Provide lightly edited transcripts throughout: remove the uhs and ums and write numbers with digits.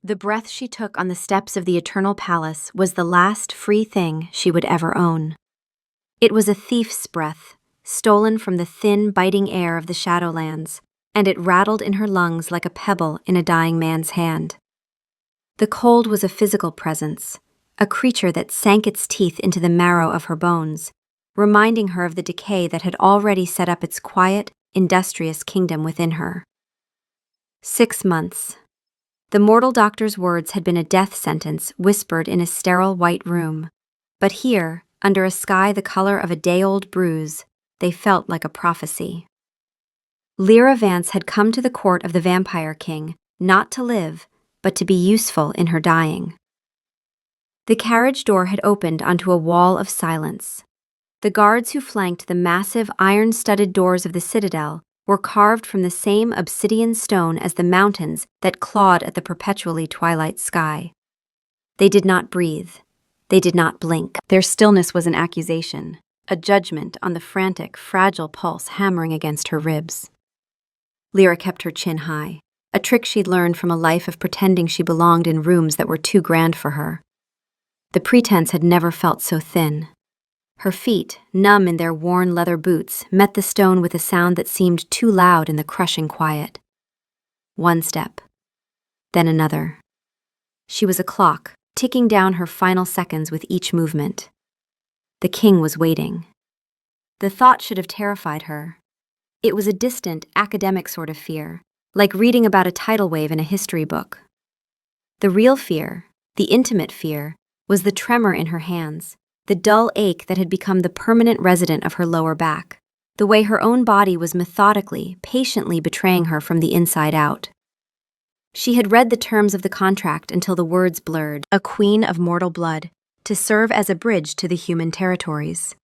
The breath she took on the steps of the Eternal Palace was the last free thing she would ever own. It was a thief's breath, stolen from the thin, biting air of the Shadowlands, and it rattled in her lungs like a pebble in a dying man's hand. The cold was a physical presence, a creature that sank its teeth into the marrow of her bones, reminding her of the decay that had already set up its quiet, industrious kingdom within her. 6 months. The mortal doctor's words had been a death sentence whispered in a sterile white room, but here, under a sky the color of a day-old bruise, they felt like a prophecy. Lyra Vance had come to the court of the Vampire King, not to live, but to be useful in her dying. The carriage door had opened onto a wall of silence. The guards who flanked the massive iron-studded doors of the citadel were carved from the same obsidian stone as the mountains that clawed at the perpetually twilight sky. They did not breathe. They did not blink. Their stillness was an accusation, a judgment on the frantic, fragile pulse hammering against her ribs. Lyra kept her chin high, a trick she'd learned from a life of pretending she belonged in rooms that were too grand for her. The pretense had never felt so thin. Her feet, numb in their worn leather boots, met the stone with a sound that seemed too loud in the crushing quiet. One step, then another. She was a clock, ticking down her final seconds with each movement. The king was waiting. The thought should have terrified her. It was a distant, academic sort of fear, like reading about a tidal wave in a history book. The real fear, the intimate fear, was the tremor in her hands, the dull ache that had become the permanent resident of her lower back, the way her own body was methodically, patiently betraying her from the inside out. She had read the terms of the contract until the words blurred, a queen of mortal blood, to serve as a bridge to the human territories.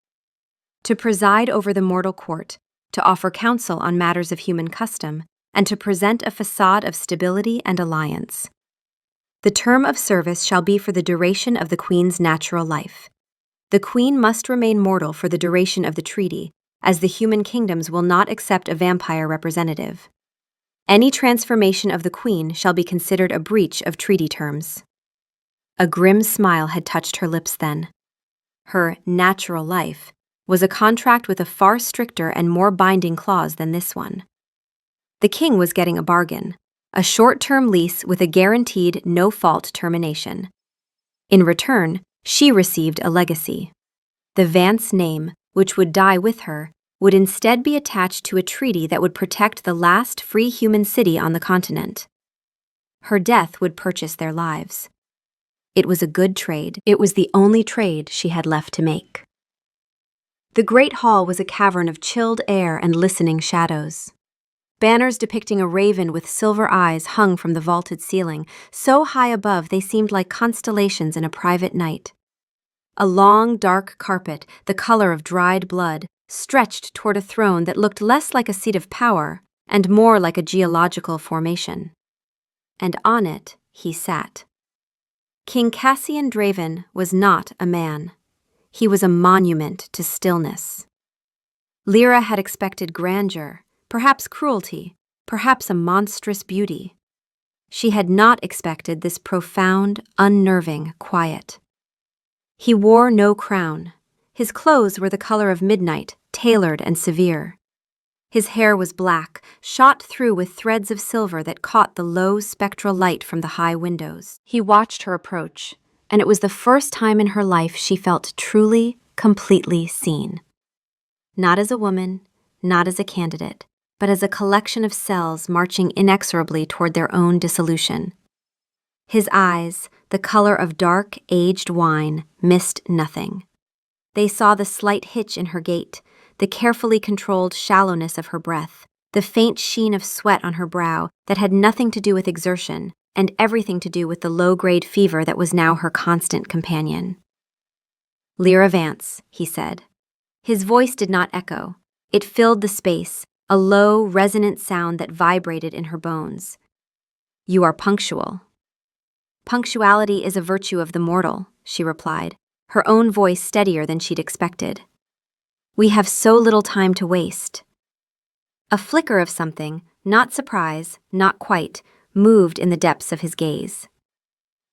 To preside over the mortal court, to offer counsel on matters of human custom, and to present a facade of stability and alliance. The term of service shall be for the duration of the queen's natural life. The queen must remain mortal for the duration of the treaty, as the human kingdoms will not accept a vampire representative. Any transformation of the queen shall be considered a breach of treaty terms. A grim smile had touched her lips then. Her natural life was a contract with a far stricter and more binding clause than this one. The king was getting a bargain, a short-term lease with a guaranteed no-fault termination. In return, she received a legacy. The Vance name, which would die with her, would instead be attached to a treaty that would protect the last free human city on the continent. Her death would purchase their lives. It was a good trade. It was the only trade she had left to make. The great hall was a cavern of chilled air and listening shadows. Banners depicting a raven with silver eyes hung from the vaulted ceiling, so high above they seemed like constellations in a private night. A long, dark carpet, the color of dried blood, stretched toward a throne that looked less like a seat of power and more like a geological formation. And on it he sat. King Cassian Draven was not a man. He was a monument to stillness. Lyra had expected grandeur, perhaps cruelty, perhaps a monstrous beauty. She had not expected this profound, unnerving quiet. He wore no crown. His clothes were the color of midnight, tailored and severe. His hair was black, shot through with threads of silver that caught the low spectral light from the high windows. He watched her approach, and it was the first time in her life she felt truly, completely seen. Not as a woman, not as a candidate, but as a collection of cells marching inexorably toward their own dissolution. His eyes, the color of dark, aged wine, missed nothing. They saw the slight hitch in her gait, the carefully controlled shallowness of her breath, the faint sheen of sweat on her brow that had nothing to do with exertion and everything to do with the low-grade fever that was now her constant companion. "Lyra Vance," he said. His voice did not echo. It filled the space, a low, resonant sound that vibrated in her bones. "You are punctual." "Punctuality is a virtue of the mortal," she replied, her own voice steadier than she'd expected. "We have so little time to waste." A flicker of something, not surprise, not quite, moved in the depths of his gaze.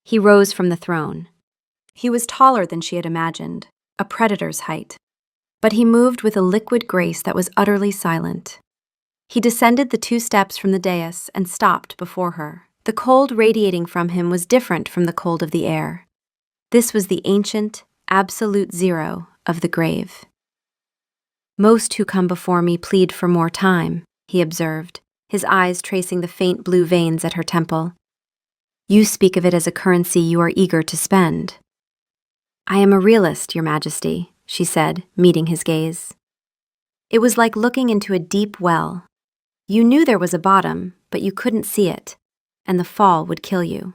He rose from the throne. He was taller than she had imagined, a predator's height. But he moved with a liquid grace that was utterly silent. He descended the 2 steps from the dais and stopped before her. The cold radiating from him was different from the cold of the air. This was the ancient, absolute zero of the grave. "Most who come before me plead for more time," he observed, his eyes tracing the faint blue veins at her temple. "You speak of it as a currency you are eager to spend." "I am a realist, Your Majesty," she said, meeting his gaze. It was like looking into a deep well. You knew there was a bottom, but you couldn't see it, and the fall would kill you.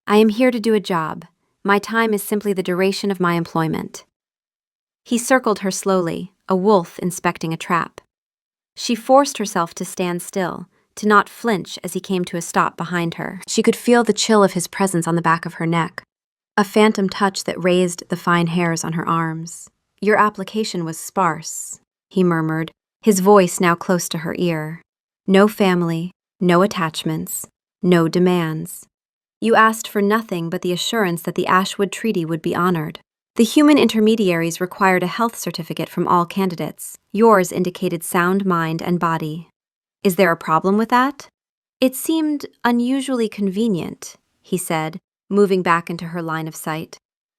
"I am here to do a job. My time is simply the duration of my employment." He circled her slowly, a wolf inspecting a trap. She forced herself to stand still, to not flinch as he came to a stop behind her. She could feel the chill of his presence on the back of her neck, a phantom touch that raised the fine hairs on her arms. "Your application was sparse," he murmured, his voice now close to her ear. "No family, no attachments, no demands. You asked for nothing but the assurance that the Ashwood Treaty would be honored. The human intermediaries required a health certificate from all candidates. Yours indicated sound mind and body. Is there a problem with that?" "It seemed unusually convenient," he said, moving back into her line of sight.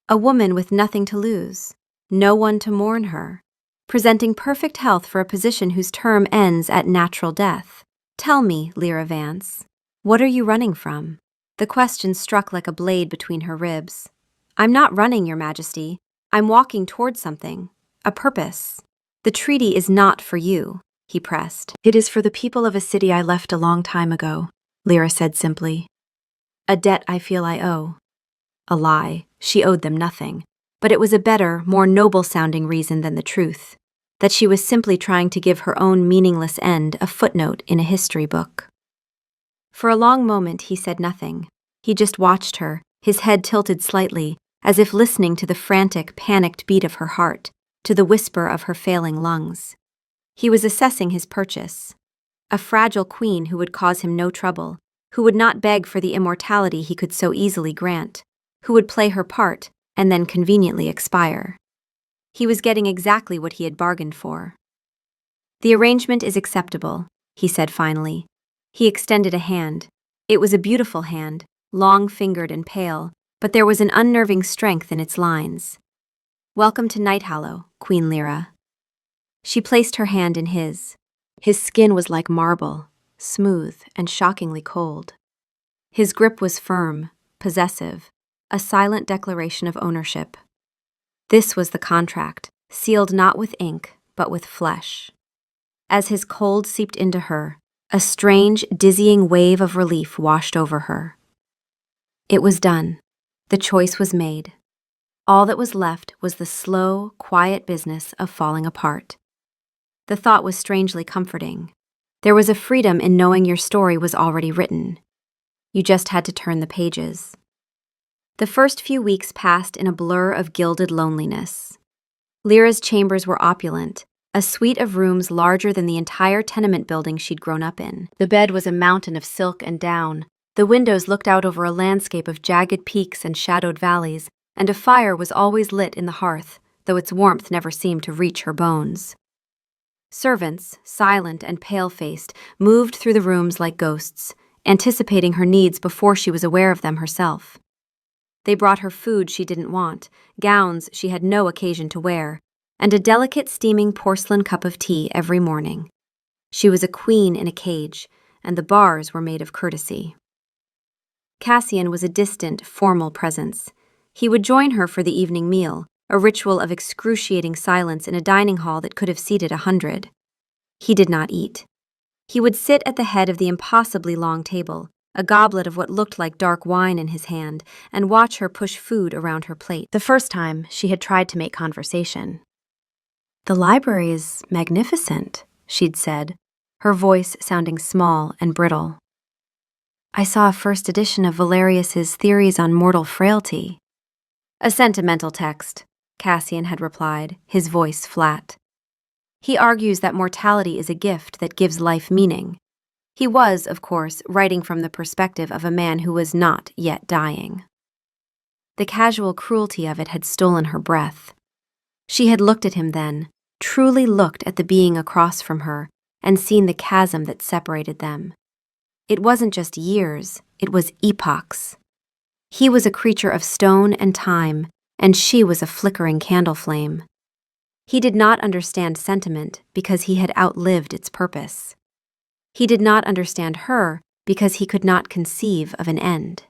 "A woman with nothing to lose, no one to mourn her, presenting perfect health for a position whose term ends at natural death. Tell me, Lyra Vance, what are you running from?" The question struck like a blade between her ribs. "I'm not running, Your Majesty. I'm walking toward something, a purpose. The treaty is not for you," he pressed. "It is for the people of a city I left a long time ago," Lyra said simply. "A debt I feel I owe." A lie, she owed them nothing, but it was a better, more noble-sounding reason than the truth, that she was simply trying to give her own meaningless end a footnote in a history book. For a long moment he said nothing. He just watched her, his head tilted slightly, as if listening to the frantic, panicked beat of her heart, to the whisper of her failing lungs. He was assessing his purchase. A fragile queen who would cause him no trouble, who would not beg for the immortality he could so easily grant, who would play her part and then conveniently expire. He was getting exactly what he had bargained for. "The arrangement is acceptable," he said finally. He extended a hand. It was a beautiful hand, long-fingered and pale, but there was an unnerving strength in its lines. "Welcome to Nighthallow, Queen Lyra." She placed her hand in his. His skin was like marble, smooth and shockingly cold. His grip was firm, possessive, a silent declaration of ownership. This was the contract, sealed not with ink, but with flesh. As his cold seeped into her, a strange, dizzying wave of relief washed over her. It was done. The choice was made. All that was left was the slow, quiet business of falling apart. The thought was strangely comforting. There was a freedom in knowing your story was already written. You just had to turn the pages. The first few weeks passed in a blur of gilded loneliness. Lyra's chambers were opulent, a suite of rooms larger than the entire tenement building she'd grown up in. The bed was a mountain of silk and down. The windows looked out over a landscape of jagged peaks and shadowed valleys, and a fire was always lit in the hearth, though its warmth never seemed to reach her bones. Servants, silent and pale-faced, moved through the rooms like ghosts, anticipating her needs before she was aware of them herself. They brought her food she didn't want, gowns she had no occasion to wear, and a delicate steaming porcelain cup of tea every morning. She was a queen in a cage, and the bars were made of courtesy. Cassian was a distant, formal presence. He would join her for the evening meal, a ritual of excruciating silence in a dining hall that could have seated 100. He did not eat. He would sit at the head of the impossibly long table, a goblet of what looked like dark wine in his hand, and watch her push food around her plate. The first time, she had tried to make conversation. "The library is magnificent," she'd said, her voice sounding small and brittle. "I saw a first edition of Valerius's Theories on Mortal Frailty." "A sentimental text," Cassian had replied, his voice flat. "He argues that mortality is a gift that gives life meaning. He was, of course, writing from the perspective of a man who was not yet dying. The casual cruelty of it had stolen her breath. She had looked at him then, truly looked at the being across from her, and seen the chasm that separated them. It wasn't just years, it was epochs. He was a creature of stone and time, and she was a flickering candle flame. He did not understand sentiment because he had outlived its purpose. He did not understand her because he could not conceive of an end.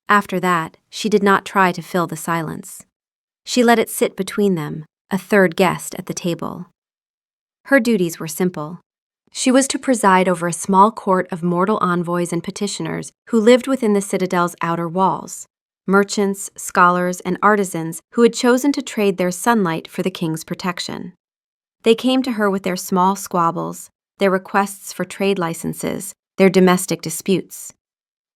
After that, she did not try to fill the silence. She let it sit between them, a third guest at the table. Her duties were simple. She was to preside over a small court of mortal envoys and petitioners who lived within the citadel's outer walls, merchants, scholars, and artisans who had chosen to trade their sunlight for the king's protection. They came to her with their small squabbles, their requests for trade licenses, their domestic disputes.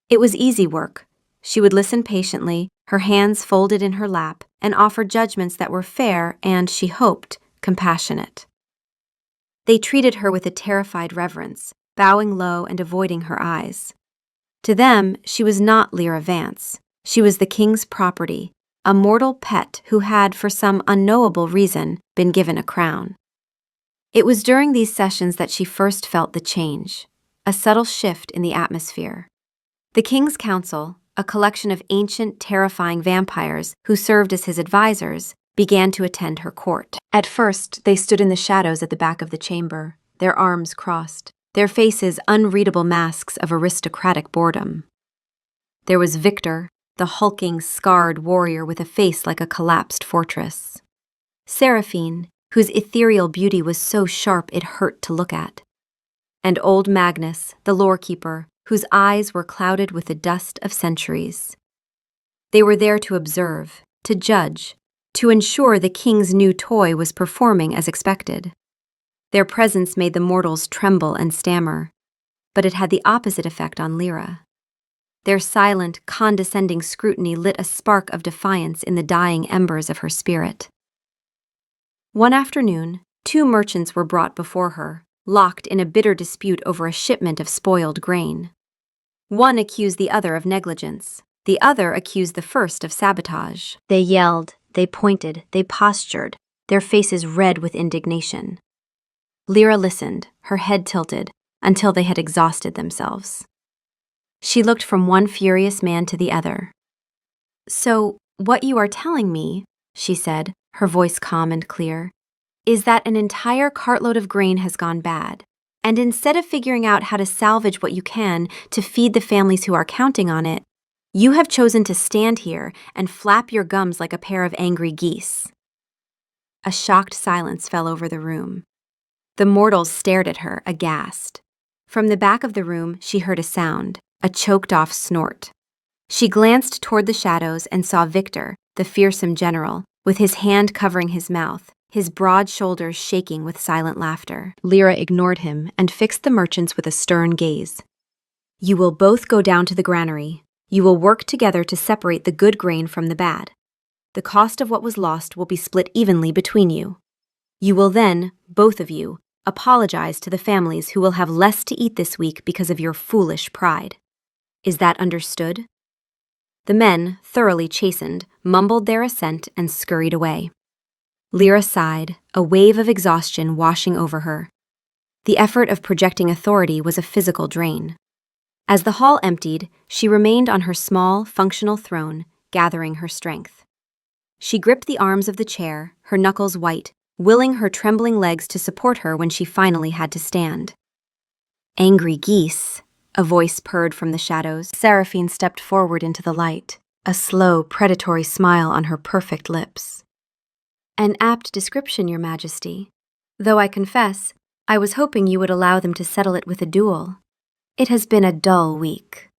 It was easy work. She would listen patiently, her hands folded in her lap, and offer judgments that were fair and, she hoped, compassionate. They treated her with a terrified reverence, bowing low and avoiding her eyes. To them, she was not Lyra Vance. She was the king's property, a mortal pet who had, for some unknowable reason, been given a crown. It was during these sessions that she first felt the change, a subtle shift in the atmosphere. The king's council, a collection of ancient, terrifying vampires who served as his advisors, began to attend her court. At first, they stood in the shadows at the back of the chamber, their arms crossed, their faces unreadable masks of aristocratic boredom. There was Victor, the hulking, scarred warrior with a face like a collapsed fortress. Seraphine, whose ethereal beauty was so sharp it hurt to look at. And old Magnus, the lore-keeper, whose eyes were clouded with the dust of centuries. They were there to observe, to judge, to ensure the king's new toy was performing as expected. Their presence made the mortals tremble and stammer, but it had the opposite effect on Lyra. Their silent, condescending scrutiny lit a spark of defiance in the dying embers of her spirit. One afternoon, 2 merchants were brought before her, locked in a bitter dispute over a shipment of spoiled grain. One accused the other of negligence. The other accused the first of sabotage. They yelled, they pointed, they postured, their faces red with indignation. Lyra listened, her head tilted, until they had exhausted themselves. She looked from one furious man to the other. "So, what you are telling me," she said, her voice calm and clear, "is that an entire cartload of grain has gone bad, and instead of figuring out how to salvage what you can to feed the families who are counting on it, you have chosen to stand here and flap your gums like a pair of angry geese." A shocked silence fell over the room. The mortals stared at her, aghast. From the back of the room, she heard a sound, a choked-off snort. She glanced toward the shadows and saw Victor, the fearsome general, with his hand covering his mouth, his broad shoulders shaking with silent laughter. Lyra ignored him and fixed the merchants with a stern gaze. "You will both go down to the granary. You will work together to separate the good grain from the bad. The cost of what was lost will be split evenly between you. You will then, both of you, apologize to the families who will have less to eat this week because of your foolish pride. Is that understood?" The men, thoroughly chastened, mumbled their assent and scurried away. Lyra sighed, a wave of exhaustion washing over her. The effort of projecting authority was a physical drain. As the hall emptied, she remained on her small, functional throne, gathering her strength. She gripped the arms of the chair, her knuckles white, willing her trembling legs to support her when she finally had to stand. "Angry geese," a voice purred from the shadows. Seraphine stepped forward into the light, a slow, predatory smile on her perfect lips. "An apt description, Your Majesty. Though I confess, I was hoping you would allow them to settle it with a duel. It has been a dull week."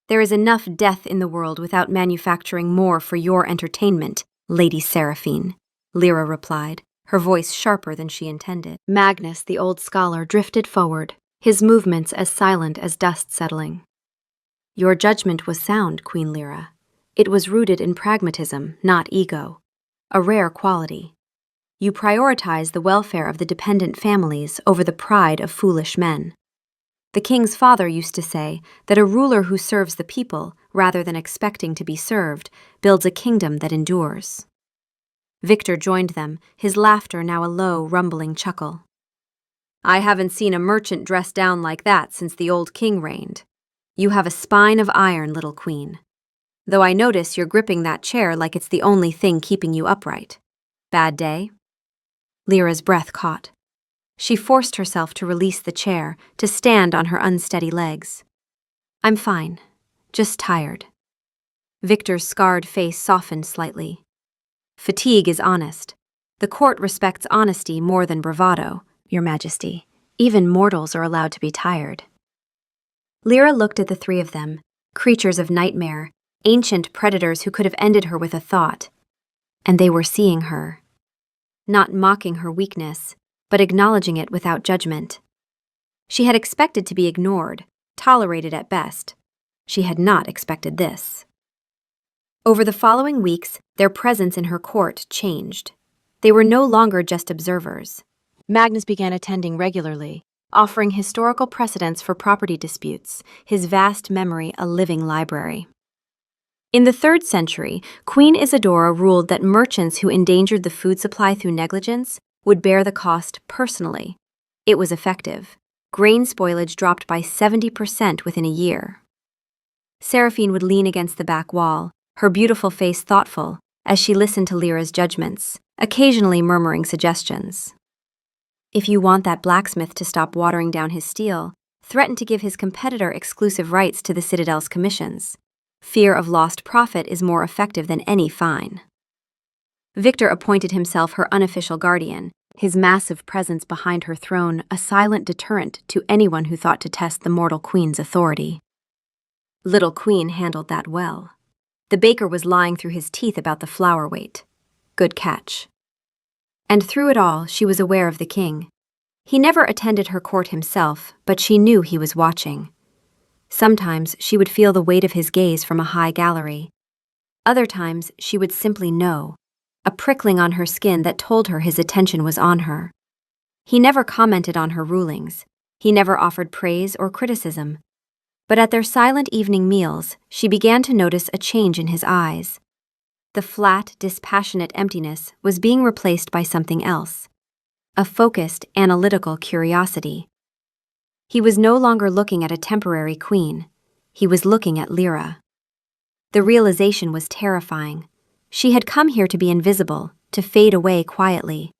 "There is enough death in the world without manufacturing more for your entertainment, Lady Seraphine," Lyra replied, her voice sharper than she intended. Magnus, the old scholar, drifted forward, his movements as silent as dust settling. "Your judgment was sound, Queen Lyra. It was rooted in pragmatism, not ego, a rare quality. You prioritize the welfare of the dependent families over the pride of foolish men. The king's father used to say that a ruler who serves the people, rather than expecting to be served, builds a kingdom that endures. Victor joined them, his laughter now a low, rumbling chuckle. I haven't seen a merchant dressed down like that since the old king reigned. You have a spine of iron, little queen. Though I notice you're gripping that chair like it's the only thing keeping you upright. Bad day? Lyra's breath caught. She forced herself to release the chair, to stand on her unsteady legs. I'm fine, just tired. Victor's scarred face softened slightly. Fatigue is honest. The court respects honesty more than bravado, Your Majesty. Even mortals are allowed to be tired. Lyra looked at the three of them, creatures of nightmare, ancient predators who could have ended her with a thought. And they were seeing her. Not mocking her weakness, but acknowledging it without judgment. She had expected to be ignored, tolerated at best. She had not expected this. Over the following weeks, their presence in her court changed. They were no longer just observers. Magnus began attending regularly, offering historical precedents for property disputes, his vast memory a living library. In the 3rd century, Queen Isadora ruled that merchants who endangered the food supply through negligence would bear the cost personally. It was effective. Grain spoilage dropped by 70% within a year. Seraphine would lean against the back wall, her beautiful face thoughtful, as she listened to Lyra's judgments, occasionally murmuring suggestions. If you want that blacksmith to stop watering down his steel, threaten to give his competitor exclusive rights to the Citadel's commissions. Fear of lost profit is more effective than any fine. Victor appointed himself her unofficial guardian, his massive presence behind her throne a silent deterrent to anyone who thought to test the mortal queen's authority. Little Queen handled that well. The baker was lying through his teeth about the flour weight. Good catch. And through it all, she was aware of the king. He never attended her court himself, but she knew he was watching. Sometimes she would feel the weight of his gaze from a high gallery. Other times she would simply know, a prickling on her skin that told her his attention was on her. He never commented on her rulings. He never offered praise or criticism. But at their silent evening meals, she began to notice a change in his eyes. The flat, dispassionate emptiness was being replaced by something else. A focused, analytical curiosity. He was no longer looking at a temporary queen. He was looking at Lyra. The realization was terrifying. She had come here to be invisible, to fade away quietly.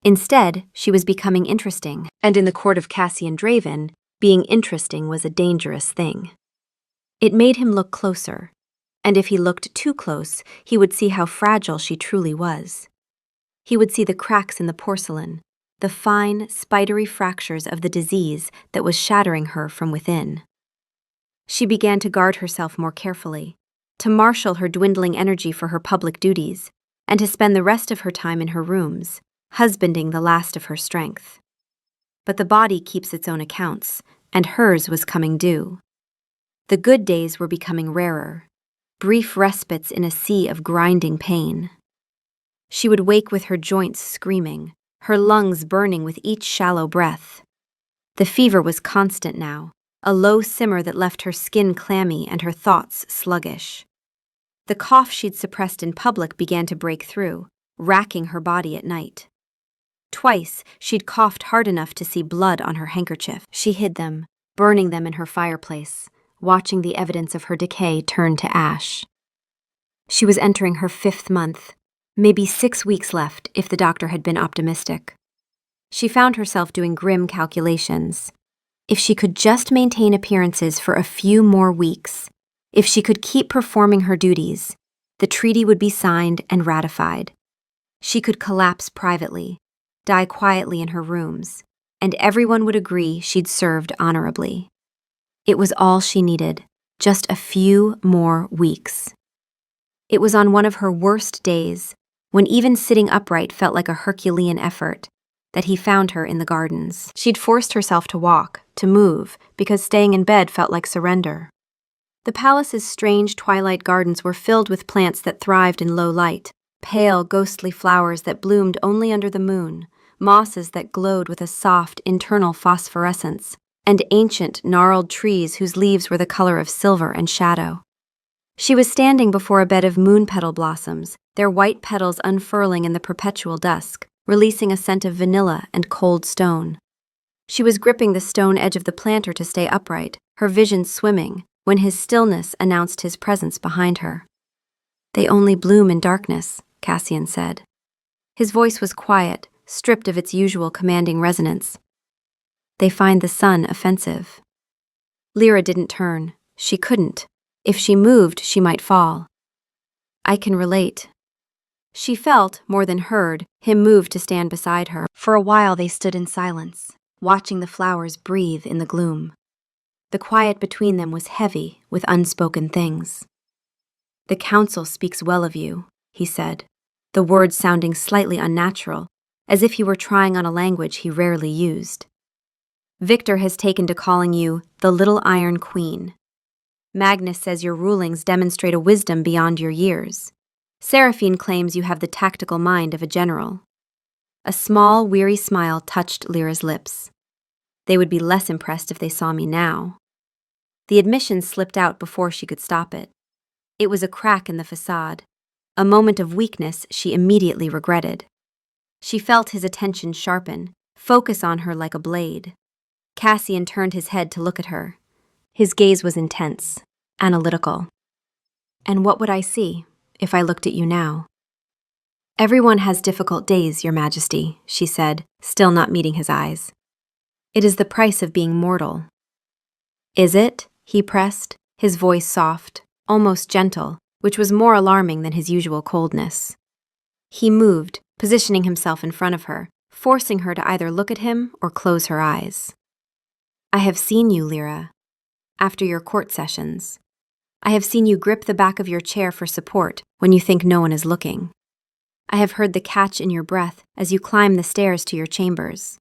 Instead, she was becoming interesting, and in the court of Cassian Draven, being interesting was a dangerous thing. It made him look closer, and if he looked too close, he would see how fragile she truly was. He would see the cracks in the porcelain, the fine, spidery fractures of the disease that was shattering her from within. She began to guard herself more carefully, to marshal her dwindling energy for her public duties, and to spend the rest of her time in her rooms, husbanding the last of her strength. But the body keeps its own accounts, and hers was coming due. The good days were becoming rarer, brief respites in a sea of grinding pain. She would wake with her joints screaming, her lungs burning with each shallow breath. The fever was constant now, a low simmer that left her skin clammy and her thoughts sluggish. The cough she'd suppressed in public began to break through, racking her body at night. Twice, she'd coughed hard enough to see blood on her handkerchief. She hid them, burning them in her fireplace, watching the evidence of her decay turn to ash. She was entering her 5th month, maybe 6 weeks left if the doctor had been optimistic. She found herself doing grim calculations. If she could just maintain appearances for a few more weeks, if she could keep performing her duties, the treaty would be signed and ratified. She could collapse privately, die quietly in her rooms, and everyone would agree she'd served honorably. It was all she needed, just a few more weeks. It was on one of her worst days, when even sitting upright felt like a Herculean effort, that he found her in the gardens. She'd forced herself to walk, to move, because staying in bed felt like surrender. The palace's strange twilight gardens were filled with plants that thrived in low light, pale, ghostly flowers that bloomed only under the moon, mosses that glowed with a soft, internal phosphorescence, and ancient, gnarled trees whose leaves were the color of silver and shadow. She was standing before a bed of moon petal blossoms, their white petals unfurling in the perpetual dusk, releasing a scent of vanilla and cold stone. She was gripping the stone edge of the planter to stay upright, her vision swimming, when his stillness announced his presence behind her. "They only bloom in darkness," Cassian said. His voice was quiet, stripped of its usual commanding resonance. "They find the sun offensive." Lyra didn't turn. She couldn't. If she moved, she might fall. "I can relate." She felt, more than heard, him move to stand beside her. For a while they stood in silence, watching the flowers breathe in the gloom. The quiet between them was heavy with unspoken things. "The council speaks well of you," he said, the words sounding slightly unnatural, as if he were trying on a language he rarely used. "Victor has taken to calling you the Little Iron Queen. Magnus says your rulings demonstrate a wisdom beyond your years. Seraphine claims you have the tactical mind of a general." A small, weary smile touched Lyra's lips. They would be less impressed if they saw me now. The admission slipped out before she could stop it. It was a crack in the facade, a moment of weakness she immediately regretted. She felt his attention sharpen, focus on her like a blade. Cassian turned his head to look at her. His gaze was intense, analytical. "And what would I see if I looked at you now?" "Everyone has difficult days, Your Majesty," she said, still not meeting his eyes. "It is the price of being mortal." "Is it?" he pressed, his voice soft, almost gentle, which was more alarming than his usual coldness. He moved, positioning himself in front of her, forcing her to either look at him or close her eyes. "I have seen you, Lyra. After your court sessions. I have seen you grip the back of your chair for support when you think no one is looking. I have heard the catch in your breath as you climb the stairs to your chambers.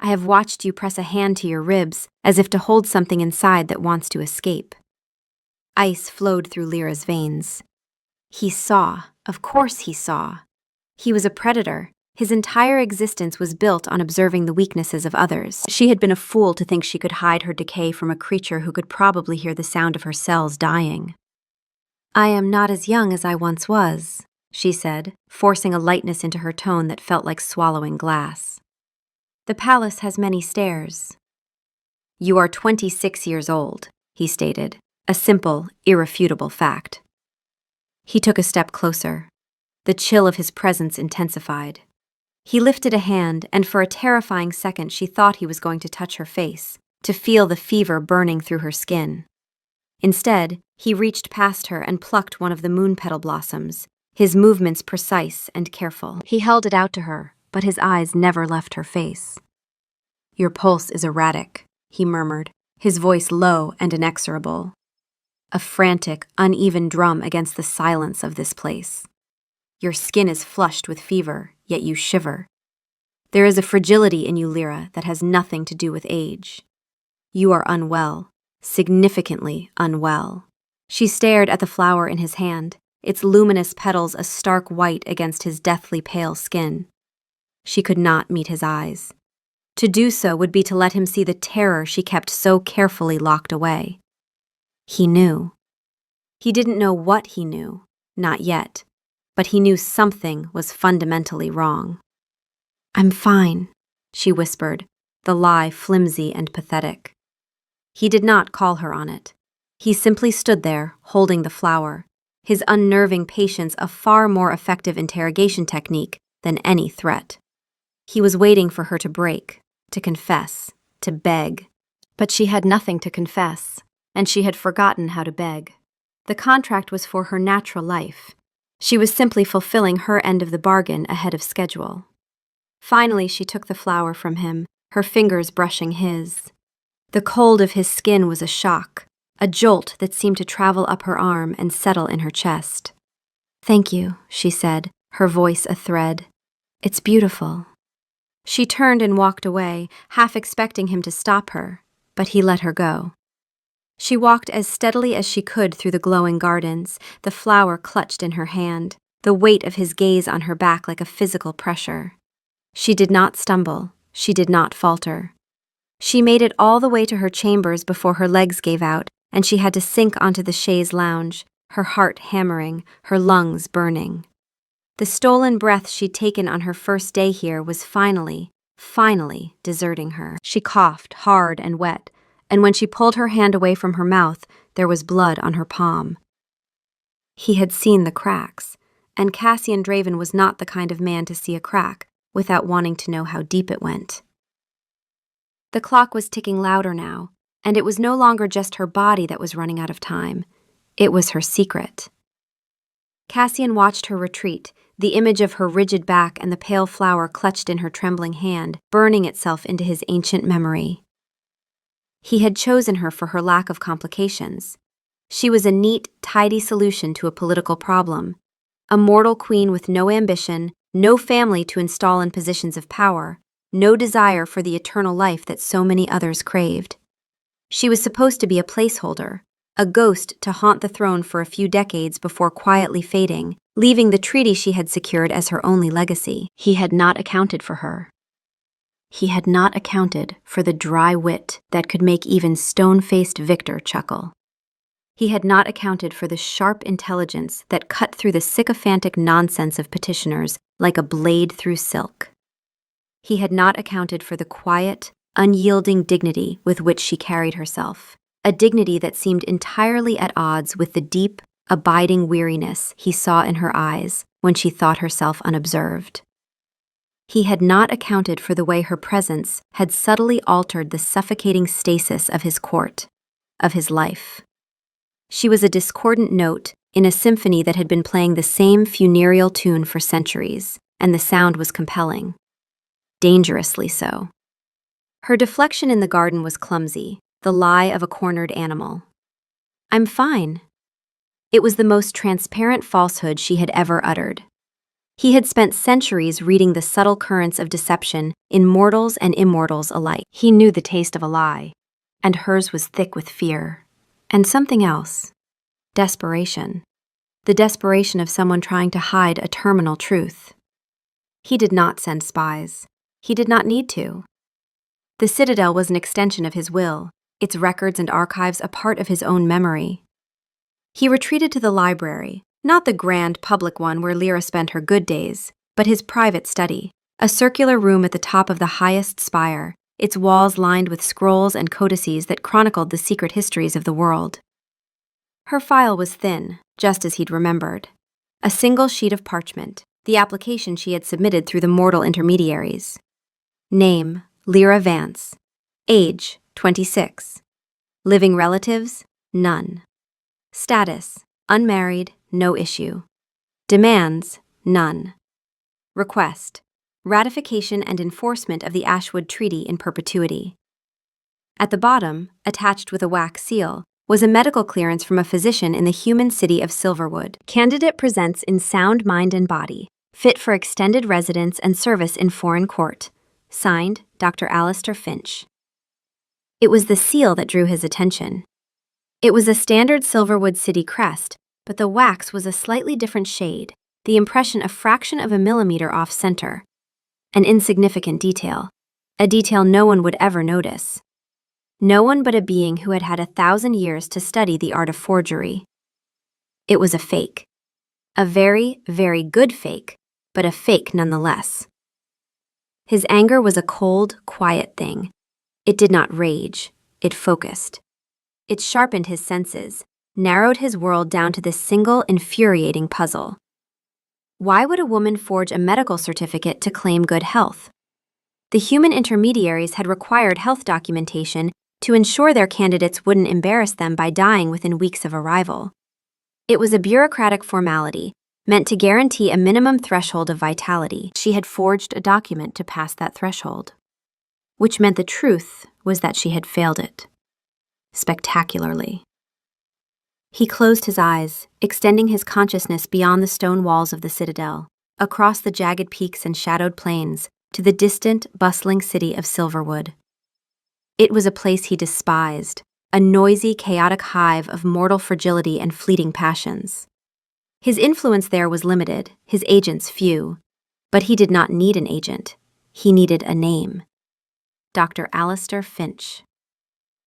I have watched you press a hand to your ribs as if to hold something inside that wants to escape." Ice flowed through Lyra's veins. He saw, of course he saw. He was a predator. His entire existence was built on observing the weaknesses of others. She had been a fool to think she could hide her decay from a creature who could probably hear the sound of her cells dying. "I am not as young as I once was," she said, forcing a lightness into her tone that felt like swallowing glass. "The palace has many stairs." "You are 26 years old," he stated, a simple, irrefutable fact. He took a step closer. The chill of his presence intensified. He lifted a hand, and for a terrifying second she thought he was going to touch her face, to feel the fever burning through her skin. Instead, he reached past her and plucked one of the moon petal blossoms, his movements precise and careful. He held it out to her, but his eyes never left her face. "Your pulse is erratic," he murmured, his voice low and inexorable. A frantic, uneven drum against the silence of this place. "Your skin is flushed with fever, yet you shiver. There is a fragility in you, Lyra, that has nothing to do with age. You are unwell, significantly unwell." She stared at the flower in his hand, its luminous petals a stark white against his deathly pale skin. She could not meet his eyes. To do so would be to let him see the terror she kept so carefully locked away. He knew. He didn't know what he knew, not yet, but he knew something was fundamentally wrong. "I'm fine," she whispered, the lie flimsy and pathetic. He did not call her on it. He simply stood there, holding the flower, his unnerving patience a far more effective interrogation technique than any threat. He was waiting for her to break, to confess, to beg. But she had nothing to confess, and she had forgotten how to beg. The contract was for her natural life. She was simply fulfilling her end of the bargain ahead of schedule. Finally, she took the flower from him, her fingers brushing his. The cold of his skin was a shock, a jolt that seemed to travel up her arm and settle in her chest. "Thank you," she said, her voice a thread. "It's beautiful." She turned and walked away, half expecting him to stop her, but he let her go. She walked as steadily as she could through the glowing gardens, the flower clutched in her hand, the weight of his gaze on her back like a physical pressure. She did not stumble, she did not falter. She made it all the way to her chambers before her legs gave out, and she had to sink onto the chaise lounge, her heart hammering, her lungs burning. The stolen breath she'd taken on her first day here was finally deserting her. She coughed, hard and wet, and when she pulled her hand away from her mouth, there was blood on her palm. He had seen the cracks, and Cassian Draven was not the kind of man to see a crack without wanting to know how deep it went. The clock was ticking louder now, and it was no longer just her body that was running out of time. It was her secret. Cassian watched her retreat, the image of her rigid back and the pale flower clutched in her trembling hand, burning itself into his ancient memory. He had chosen her for her lack of complications. She was a neat, tidy solution to a political problem. A mortal queen with no ambition, no family to install in positions of power, no desire for the eternal life that so many others craved. She was supposed to be a placeholder, a ghost to haunt the throne for a few decades before quietly fading, leaving the treaty she had secured as her only legacy. He had not accounted for her. He had not accounted for the dry wit that could make even stone-faced Victor chuckle. He had not accounted for the sharp intelligence that cut through the sycophantic nonsense of petitioners like a blade through silk. He had not accounted for the quiet, unyielding dignity with which she carried herself, a dignity that seemed entirely at odds with the deep, abiding weariness he saw in her eyes when she thought herself unobserved. He had not accounted for the way her presence had subtly altered the suffocating stasis of his court, of his life. She was a discordant note in a symphony that had been playing the same funereal tune for centuries, and the sound was compelling. Dangerously so. Her deflection in the garden was clumsy, the lie of a cornered animal. "I'm fine." It was the most transparent falsehood she had ever uttered. He had spent centuries reading the subtle currents of deception in mortals and immortals alike. He knew the taste of a lie, and hers was thick with fear. And something else. Desperation. The desperation of someone trying to hide a terminal truth. He did not send spies. He did not need to. The Citadel was an extension of his will, its records and archives a part of his own memory. He retreated to the library, not the grand public one where Lyra spent her good days, but his private study, a circular room at the top of the highest spire, its walls lined with scrolls and codices that chronicled the secret histories of the world. Her file was thin, just as he'd remembered. A single sheet of parchment, the application she had submitted through the mortal intermediaries. Name, Lyra Vance. Age, 26. Living relatives, none. Status, unmarried, no issue. Demands, none. Request, ratification and enforcement of the Ashwood Treaty in perpetuity. At the bottom, attached with a wax seal, was a medical clearance from a physician in the human city of Silverwood. Candidate presents in sound mind and body, fit for extended residence and service in foreign court. Signed, Dr. Alistair Finch. It was the seal that drew his attention. It was a standard Silverwood city crest, but the wax was a slightly different shade, the impression a fraction of a millimeter off-center. An insignificant detail, a detail no one would ever notice. No one but a being who had had 1,000 years to study the art of forgery. It was a fake. A very, very good fake, but a fake nonetheless. His anger was a cold, quiet thing. It did not rage, it focused. It sharpened his senses, narrowed his world down to this single, infuriating puzzle. Why would a woman forge a medical certificate to claim good health? The human intermediaries had required health documentation to ensure their candidates wouldn't embarrass them by dying within weeks of arrival. It was a bureaucratic formality, meant to guarantee a minimum threshold of vitality. She had forged a document to pass that threshold, which meant the truth was that she had failed it. Spectacularly. He closed his eyes, extending his consciousness beyond the stone walls of the Citadel, across the jagged peaks and shadowed plains, to the distant, bustling city of Silverwood. It was a place he despised, a noisy, chaotic hive of mortal fragility and fleeting passions. His influence there was limited, his agents few, but he did not need an agent. He needed a name. Dr. Alistair Finch.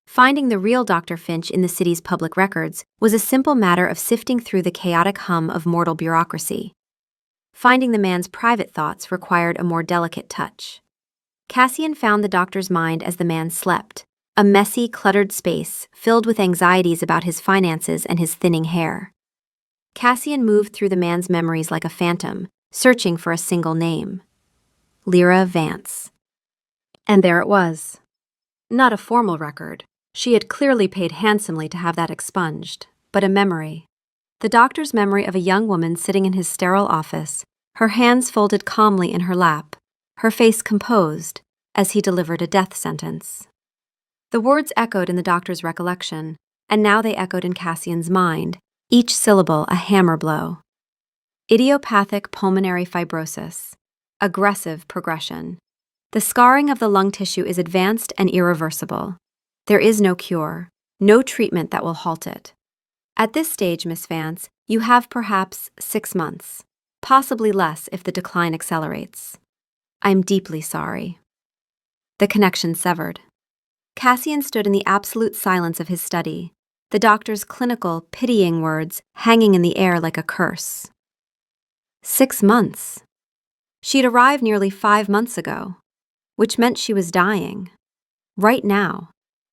Finding the real Dr. Finch in the city's public records was a simple matter of sifting through the chaotic hum of mortal bureaucracy. Finding the man's private thoughts required a more delicate touch. Cassian found the doctor's mind as the man slept, a messy, cluttered space filled with anxieties about his finances and his thinning hair. Cassian moved through the man's memories like a phantom, searching for a single name. Lyra Vance. And there it was. Not a formal record. She had clearly paid handsomely to have that expunged, but a memory. The doctor's memory of a young woman sitting in his sterile office, her hands folded calmly in her lap, her face composed, as he delivered a death sentence. The words echoed in the doctor's recollection, and now they echoed in Cassian's mind, each syllable a hammer blow. Idiopathic pulmonary fibrosis. Aggressive progression. The scarring of the lung tissue is advanced and irreversible. There is no cure, no treatment that will halt it. At this stage, Miss Vance, you have perhaps 6 months, possibly less if the decline accelerates. I'm deeply sorry. The connection severed. Cassian stood in the absolute silence of his study, the doctor's clinical, pitying words hanging in the air like a curse. 6 months. She'd arrived nearly 5 months ago, which meant she was dying. Right now.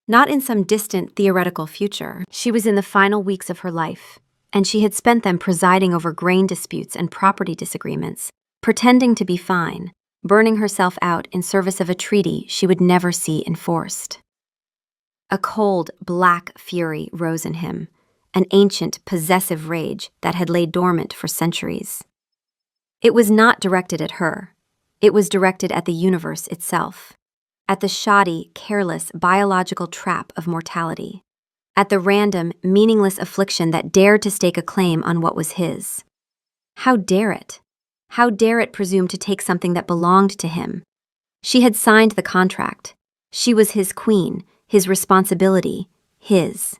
Not in some distant theoretical future. She was in the final weeks of her life, and she had spent them presiding over grain disputes and property disagreements, pretending to be fine, burning herself out in service of a treaty she would never see enforced. A cold, black fury rose in him, an ancient, possessive rage that had laid dormant for centuries. It was not directed at her. It was directed at the universe itself, at the shoddy, careless, biological trap of mortality, at the random, meaningless affliction that dared to stake a claim on what was his. How dare it? How dare it presume to take something that belonged to him? She had signed the contract. She was his queen, his responsibility, his.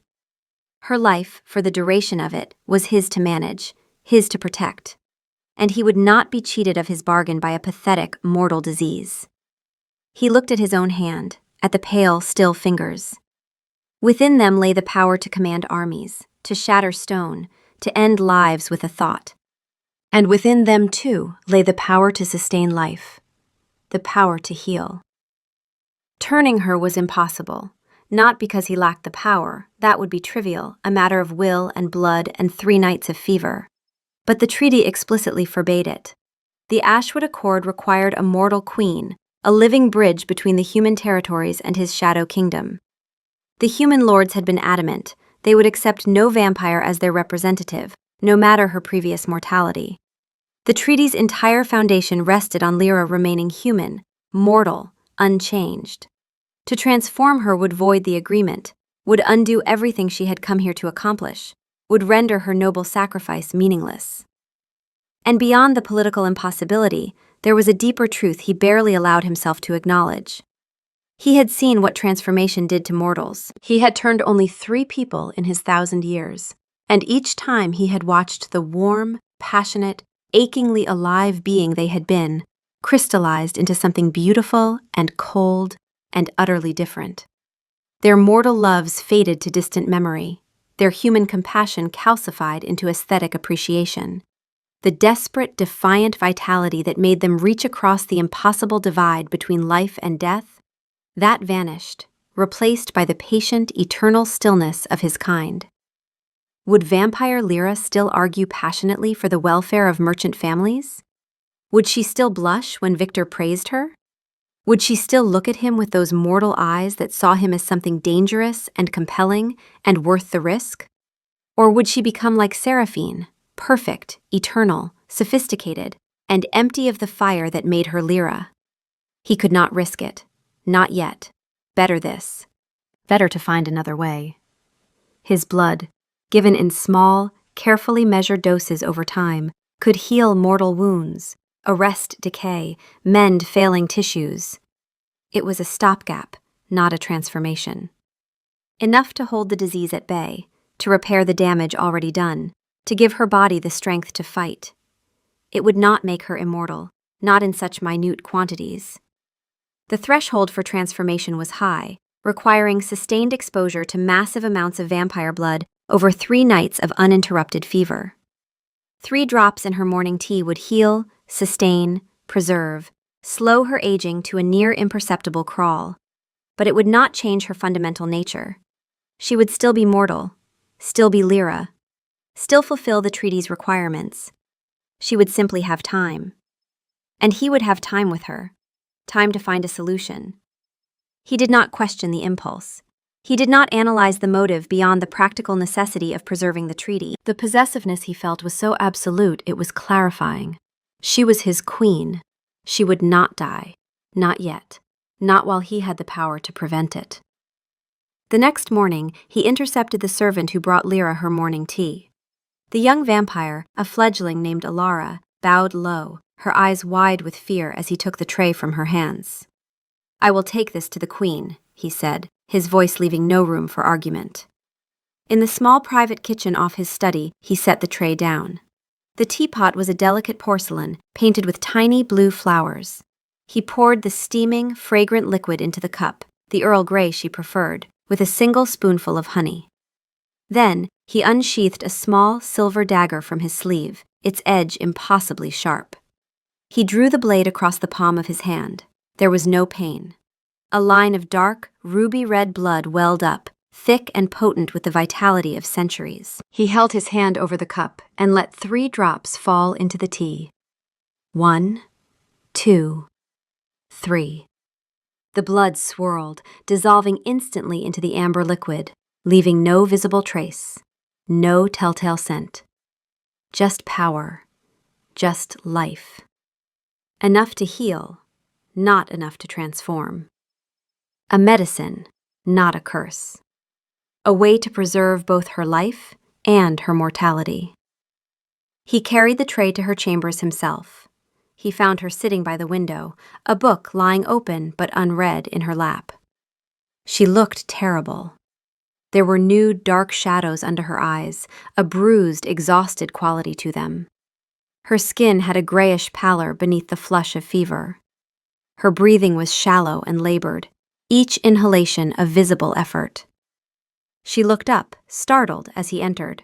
Her life, for the duration of it, was his to manage, his to protect. And he would not be cheated of his bargain by a pathetic, mortal disease. He looked at his own hand, at the pale, still fingers. Within them lay the power to command armies, to shatter stone, to end lives with a thought. And within them, too, lay the power to sustain life, the power to heal. Turning her was impossible, not because he lacked the power, that would be trivial, a matter of will and blood and 3 nights of fever. But the treaty explicitly forbade it. The Ashwood Accord required a mortal queen, a living bridge between the human territories and his shadow kingdom. The human lords had been adamant. They would accept no vampire as their representative, no matter her previous mortality. The treaty's entire foundation rested on Lyra remaining human, mortal, unchanged. To transform her would void the agreement, would undo everything she had come here to accomplish, would render her noble sacrifice meaningless. And beyond the political impossibility, there was a deeper truth he barely allowed himself to acknowledge. He had seen what transformation did to mortals. He had turned only 3 people in his 1,000 years, and each time he had watched the warm, passionate, achingly alive being they had been, crystallized into something beautiful and cold and utterly different. Their mortal loves faded to distant memory, their human compassion calcified into aesthetic appreciation. The desperate, defiant vitality that made them reach across the impossible divide between life and death, that vanished, replaced by the patient, eternal stillness of his kind. Would vampire Lyra still argue passionately for the welfare of merchant families? Would she still blush when Victor praised her? Would she still look at him with those mortal eyes that saw him as something dangerous and compelling and worth the risk? Or would she become like Seraphine, perfect, eternal, sophisticated, and empty of the fire that made her Lyra? He could not risk it. Not yet. Better this. Better to find another way. His blood, given in small, carefully measured doses over time, could heal mortal wounds, arrest decay, mend failing tissues. It was a stopgap, not a transformation. Enough to hold the disease at bay, to repair the damage already done, to give her body the strength to fight. It would not make her immortal, not in such minute quantities. The threshold for transformation was high, requiring sustained exposure to massive amounts of vampire blood over 3 nights of uninterrupted fever. 3 drops in her morning tea would heal, sustain, preserve, slow her aging to a near imperceptible crawl. But it would not change her fundamental nature. She would still be mortal, still be Lyra, still fulfill the treaty's requirements. She would simply have time. And he would have time with her, time to find a solution. He did not question the impulse. He did not analyze the motive beyond the practical necessity of preserving the treaty. The possessiveness he felt was so absolute it was clarifying. She was his queen. She would not die. Not yet. Not while he had the power to prevent it. The next morning, he intercepted the servant who brought Lyra her morning tea. The young vampire, a fledgling named Alara, bowed low, her eyes wide with fear as he took the tray from her hands. "I will take this to the queen," he said, his voice leaving no room for argument. In the small private kitchen off his study, he set the tray down. The teapot was a delicate porcelain, painted with tiny blue flowers. He poured the steaming, fragrant liquid into the cup, the Earl Grey she preferred, with a single spoonful of honey. Then, he unsheathed a small silver dagger from his sleeve, its edge impossibly sharp. He drew the blade across the palm of his hand. There was no pain. A line of dark, ruby-red blood welled up, thick and potent with the vitality of centuries. He held his hand over the cup and let 3 drops fall into the tea. 1, 2, 3. The blood swirled, dissolving instantly into the amber liquid, leaving no visible trace, no telltale scent. Just power, just life. Enough to heal, not enough to transform. A medicine, not a curse. A way to preserve both her life and her mortality. He carried the tray to her chambers himself. He found her sitting by the window, a book lying open but unread in her lap. She looked terrible. There were nude, dark shadows under her eyes, a bruised, exhausted quality to them. Her skin had a grayish pallor beneath the flush of fever. Her breathing was shallow and labored, each inhalation a visible effort. She looked up, startled, as he entered,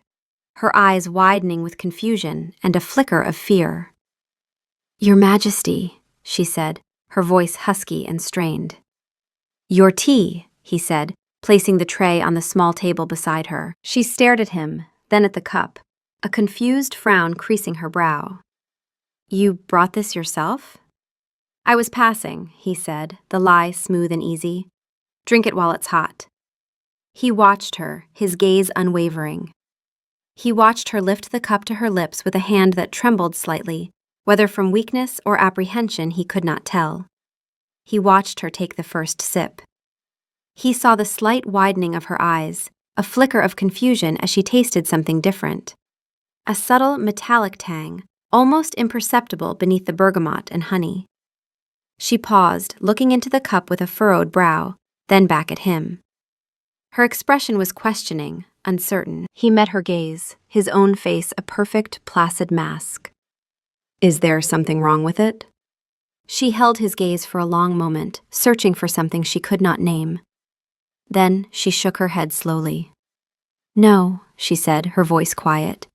her eyes widening with confusion and a flicker of fear. "Your Majesty," she said, her voice husky and strained. "Your tea," he said, placing the tray on the small table beside her. She stared at him, then at the cup, a confused frown creasing her brow. "You brought this yourself?" "I was passing," he said, the lie smooth and easy. "Drink it while it's hot." He watched her, his gaze unwavering. He watched her lift the cup to her lips with a hand that trembled slightly, whether from weakness or apprehension he could not tell. He watched her take the first sip. He saw the slight widening of her eyes, a flicker of confusion as she tasted something different. A subtle metallic tang, almost imperceptible beneath the bergamot and honey. She paused, looking into the cup with a furrowed brow, then back at him. Her expression was questioning, uncertain. He met her gaze, his own face a perfect, placid mask. "Is there something wrong with it?" She held his gaze for a long moment, searching for something she could not name. Then she shook her head slowly. "No," she said, her voice quiet.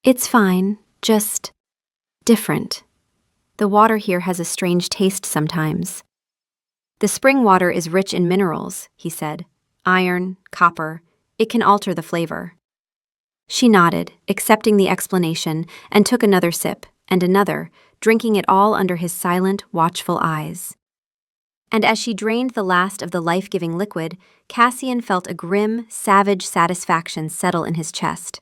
"It's fine, just different. The water here has a strange taste sometimes." "The spring water is rich in minerals," he said. "Iron, copper. It can alter the flavor." She nodded, accepting the explanation, and took another sip, and another, drinking it all under his silent, watchful eyes. And as she drained the last of the life-giving liquid, Cassian felt a grim, savage satisfaction settle in his chest.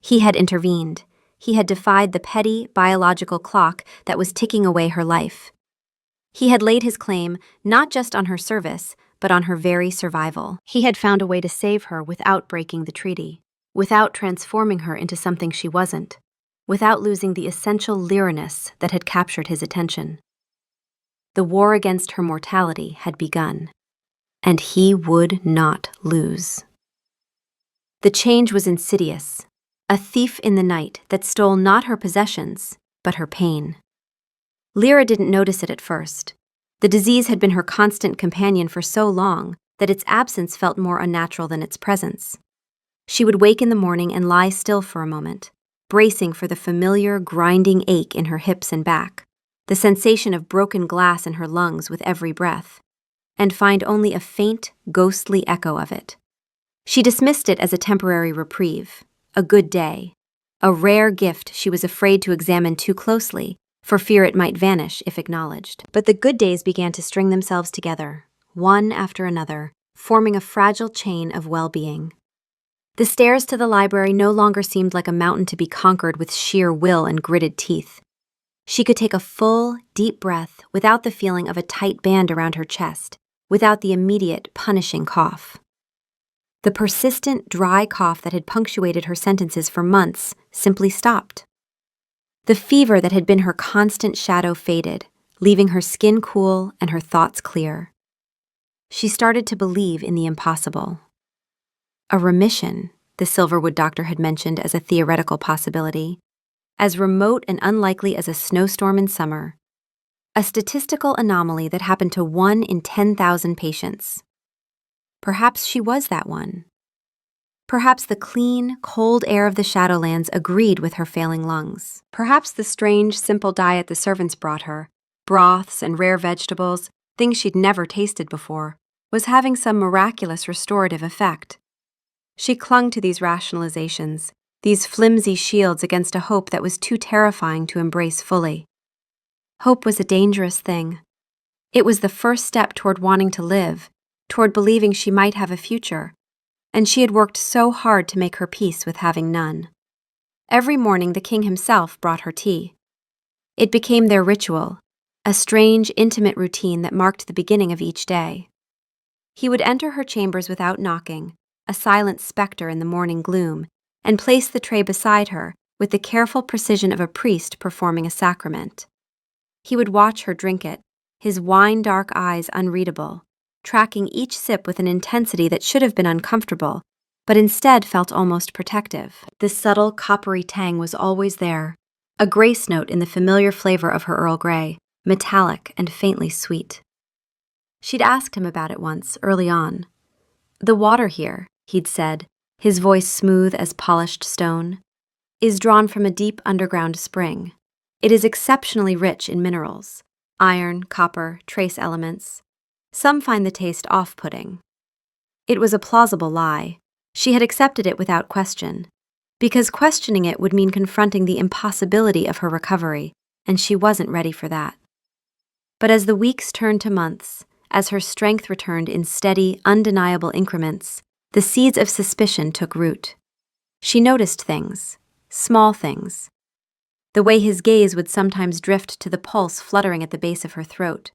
He had intervened. He had defied the petty, biological clock that was ticking away her life. He had laid his claim not just on her service, but on her very survival. He had found a way to save her without breaking the treaty, without transforming her into something she wasn't, without losing the essential Lyraness that had captured his attention. The war against her mortality had begun, and he would not lose. The change was insidious, a thief in the night that stole not her possessions, but her pain. Lyra didn't notice it at first, The disease had been her constant companion for so long that its absence felt more unnatural than its presence. She would wake in the morning and lie still for a moment, bracing for the familiar, grinding ache in her hips and back, the sensation of broken glass in her lungs with every breath, and find only a faint, ghostly echo of it. She dismissed it as a temporary reprieve, a good day, a rare gift she was afraid to examine too closely, for fear it might vanish if acknowledged. But the good days began to string themselves together, one after another, forming a fragile chain of well-being. The stairs to the library no longer seemed like a mountain to be conquered with sheer will and gritted teeth. She could take a full, deep breath without the feeling of a tight band around her chest, without the immediate, punishing cough. The persistent, dry cough that had punctuated her sentences for months simply stopped. The fever that had been her constant shadow faded, leaving her skin cool and her thoughts clear. She started to believe in the impossible. A remission, the Silverwood doctor had mentioned as a theoretical possibility, as remote and unlikely as a snowstorm in summer. A statistical anomaly that happened to 1 in 10,000 patients. Perhaps she was that one. Perhaps the clean, cold air of the Shadowlands agreed with her failing lungs. Perhaps the strange, simple diet the servants brought her, broths and rare vegetables, things she'd never tasted before, was having some miraculous restorative effect. She clung to these rationalizations, these flimsy shields against a hope that was too terrifying to embrace fully. Hope was a dangerous thing. It was the first step toward wanting to live, toward believing she might have a future, and she had worked so hard to make her peace with having none. Every morning the king himself brought her tea. It became their ritual, a strange, intimate routine that marked the beginning of each day. He would enter her chambers without knocking, a silent specter in the morning gloom, and place the tray beside her with the careful precision of a priest performing a sacrament. He would watch her drink it, his wine-dark eyes unreadable, tracking each sip with an intensity that should have been uncomfortable, but instead felt almost protective. The subtle, coppery tang was always there, a grace note in the familiar flavor of her Earl Grey, metallic and faintly sweet. She'd asked him about it once, early on. "The water here," he'd said, his voice smooth as polished stone, "is drawn from a deep underground spring. It is exceptionally rich in minerals, iron, copper, trace elements. Some find the taste off-putting." It was a plausible lie. She had accepted it without question, because questioning it would mean confronting the impossibility of her recovery, and she wasn't ready for that. But as the weeks turned to months, as her strength returned in steady, undeniable increments, the seeds of suspicion took root. She noticed things, small things. The way his gaze would sometimes drift to the pulse fluttering at the base of her throat,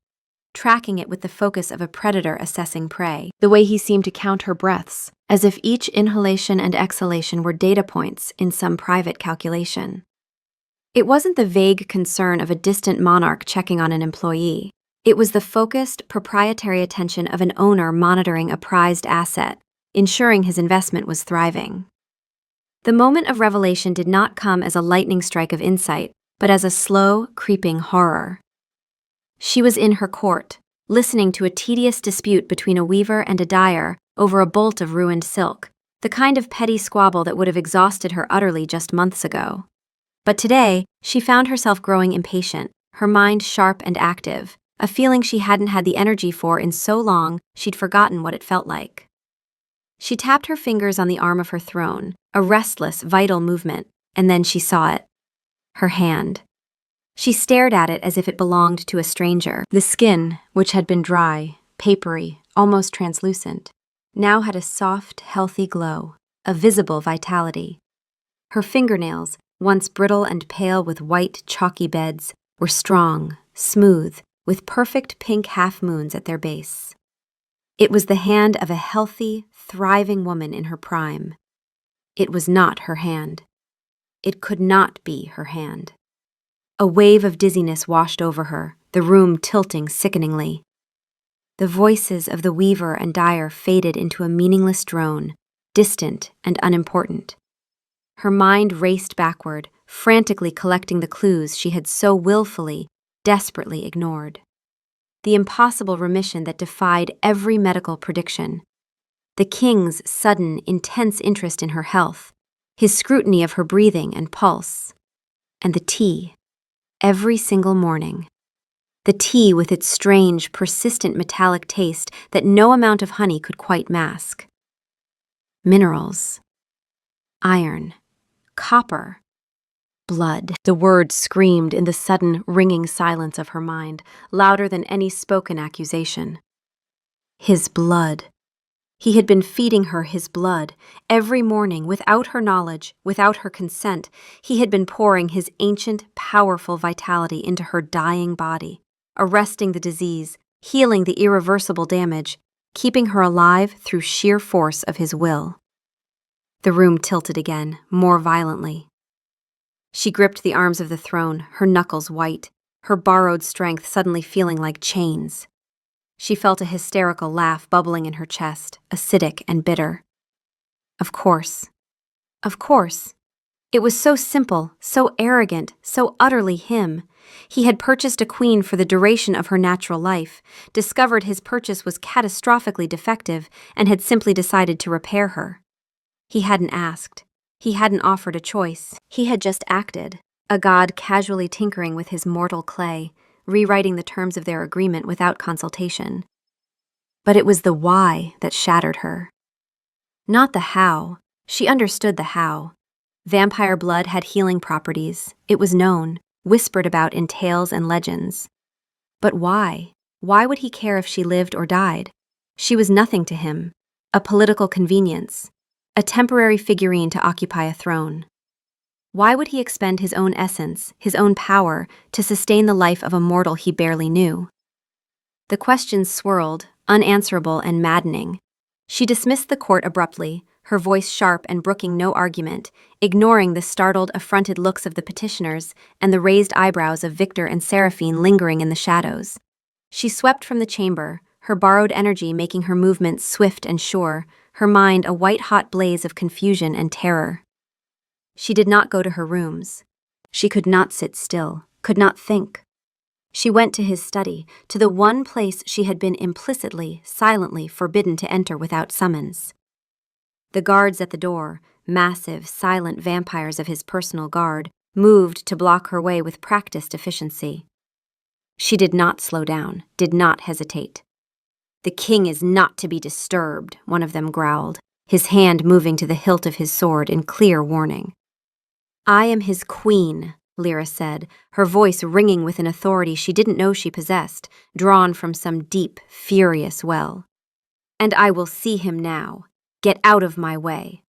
tracking it with the focus of a predator assessing prey. The way he seemed to count her breaths, as if each inhalation and exhalation were data points in some private calculation. It wasn't the vague concern of a distant monarch checking on an employee. It was the focused, proprietary attention of an owner monitoring a prized asset, ensuring his investment was thriving. The moment of revelation did not come as a lightning strike of insight, but as a slow, creeping horror. She was in her court, listening to a tedious dispute between a weaver and a dyer over a bolt of ruined silk, the kind of petty squabble that would have exhausted her utterly just months ago. But today, she found herself growing impatient, her mind sharp and active, a feeling she hadn't had the energy for in so long she'd forgotten what it felt like. She tapped her fingers on the arm of her throne, a restless, vital movement, and then she saw it. Her hand. She stared at it as if it belonged to a stranger. The skin, which had been dry, papery, almost translucent, now had a soft, healthy glow, a visible vitality. Her fingernails, once brittle and pale with white, chalky beds, were strong, smooth, with perfect pink half-moons at their base. It was the hand of a healthy, thriving woman in her prime. It was not her hand. It could not be her hand. A wave of dizziness washed over her, the room tilting sickeningly. The voices of the weaver and dyer faded into a meaningless drone, distant and unimportant. Her mind raced backward, frantically collecting the clues she had so willfully, desperately ignored. the impossible remission that defied every medical prediction. The king's sudden, intense interest in her health, his scrutiny of her breathing and pulse, and the tea, every single morning. The tea with its strange, persistent metallic taste that no amount of honey could quite mask. Minerals, iron, copper, blood. The word screamed in the sudden, ringing silence of her mind, louder than any spoken accusation. His blood. He had been feeding her his blood. Every morning, without her knowledge, without her consent, he had been pouring his ancient, powerful vitality into her dying body, arresting the disease, healing the irreversible damage, keeping her alive through sheer force of his will. The room tilted again, more violently. She gripped the arms of the throne, her knuckles white, her borrowed strength suddenly feeling like chains. She felt a hysterical laugh bubbling in her chest, acidic and bitter. Of course. Of course. It was so simple, so arrogant, so utterly him. He had purchased a queen for the duration of her natural life, discovered his purchase was catastrophically defective, and had simply decided to repair her. He hadn't asked. He hadn't offered a choice. He had just acted, a god casually tinkering with his mortal clay, rewriting the terms of their agreement without consultation. But it was the why that shattered her. Not the how. She understood the how. Vampire blood had healing properties. It was known, whispered about in tales and legends. But why? Why would he care if she lived or died? She was nothing to him, a political convenience, a temporary figurine to occupy a throne. Why would he expend his own essence, his own power, to sustain the life of a mortal he barely knew? The questions swirled, unanswerable and maddening. She dismissed the court abruptly, her voice sharp and brooking no argument, ignoring the startled, affronted looks of the petitioners and the raised eyebrows of Victor and Seraphine lingering in the shadows. She swept from the chamber, her borrowed energy making her movements swift and sure, her mind a white-hot blaze of confusion and terror. She did not go to her rooms. She could not sit still, could not think. She went to his study, to the one place she had been implicitly, silently forbidden to enter without summons. The guards at the door, massive, silent vampires of his personal guard, moved to block her way with practiced efficiency. She did not slow down, did not hesitate. "The king is not to be disturbed," one of them growled, his hand moving to the hilt of his sword in clear warning. "I am his queen," Lyra said, her voice ringing with an authority she didn't know she possessed, drawn from some deep, furious well. "And I will see him now. Get out of my way."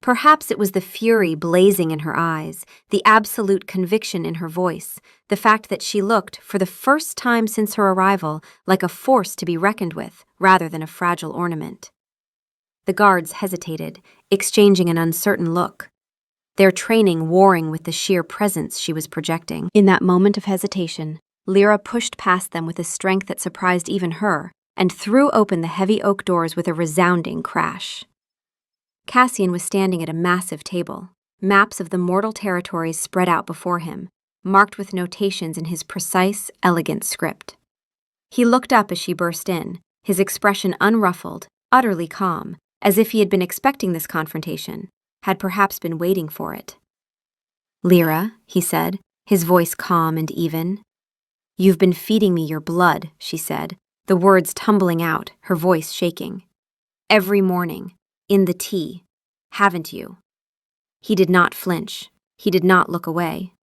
Perhaps it was the fury blazing in her eyes, the absolute conviction in her voice, the fact that she looked, for the first time since her arrival, like a force to be reckoned with, rather than a fragile ornament. The guards hesitated, exchanging an uncertain look, their training warring with the sheer presence she was projecting. In that moment of hesitation, Lyra pushed past them with a strength that surprised even her, and threw open the heavy oak doors with a resounding crash. Cassian was standing at a massive table, maps of the mortal territories spread out before him, marked with notations in his precise, elegant script. He looked up as she burst in, his expression unruffled, utterly calm, as if he had been expecting this confrontation, had perhaps been waiting for it. "Lyra," he said, his voice calm and even. "You've been feeding me your blood," she said, the words tumbling out, her voice shaking. "Every morning, in the tea, haven't you?" He did not flinch. He did not look away.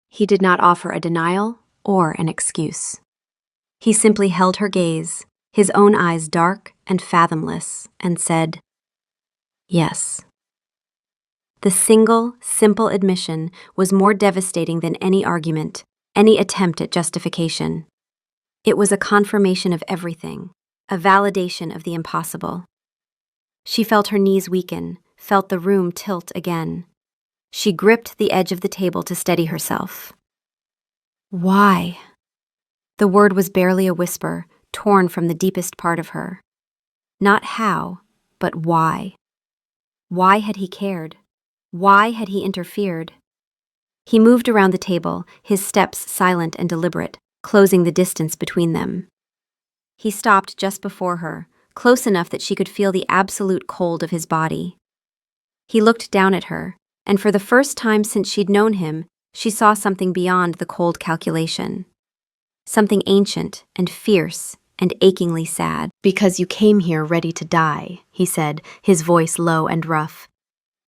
He did not offer a denial or an excuse. He simply held her gaze, his own eyes dark and fathomless, and said, "Yes." The single, simple admission was more devastating than any argument, any attempt at justification. It was a confirmation of everything, a validation of the impossible. She felt her knees weaken, felt the room tilt again. She gripped the edge of the table to steady herself. "Why?" The word was barely a whisper, torn from the deepest part of her. Not how, but why. Why had he cared? Why had he interfered? He moved around the table, his steps silent and deliberate, closing the distance between them. He stopped just before her, close enough that she could feel the absolute cold of his body. He looked down at her, and for the first time since she'd known him, she saw something beyond the cold calculation. Something ancient and fierce and achingly sad. "Because you came here ready to die," he said, his voice low and rough.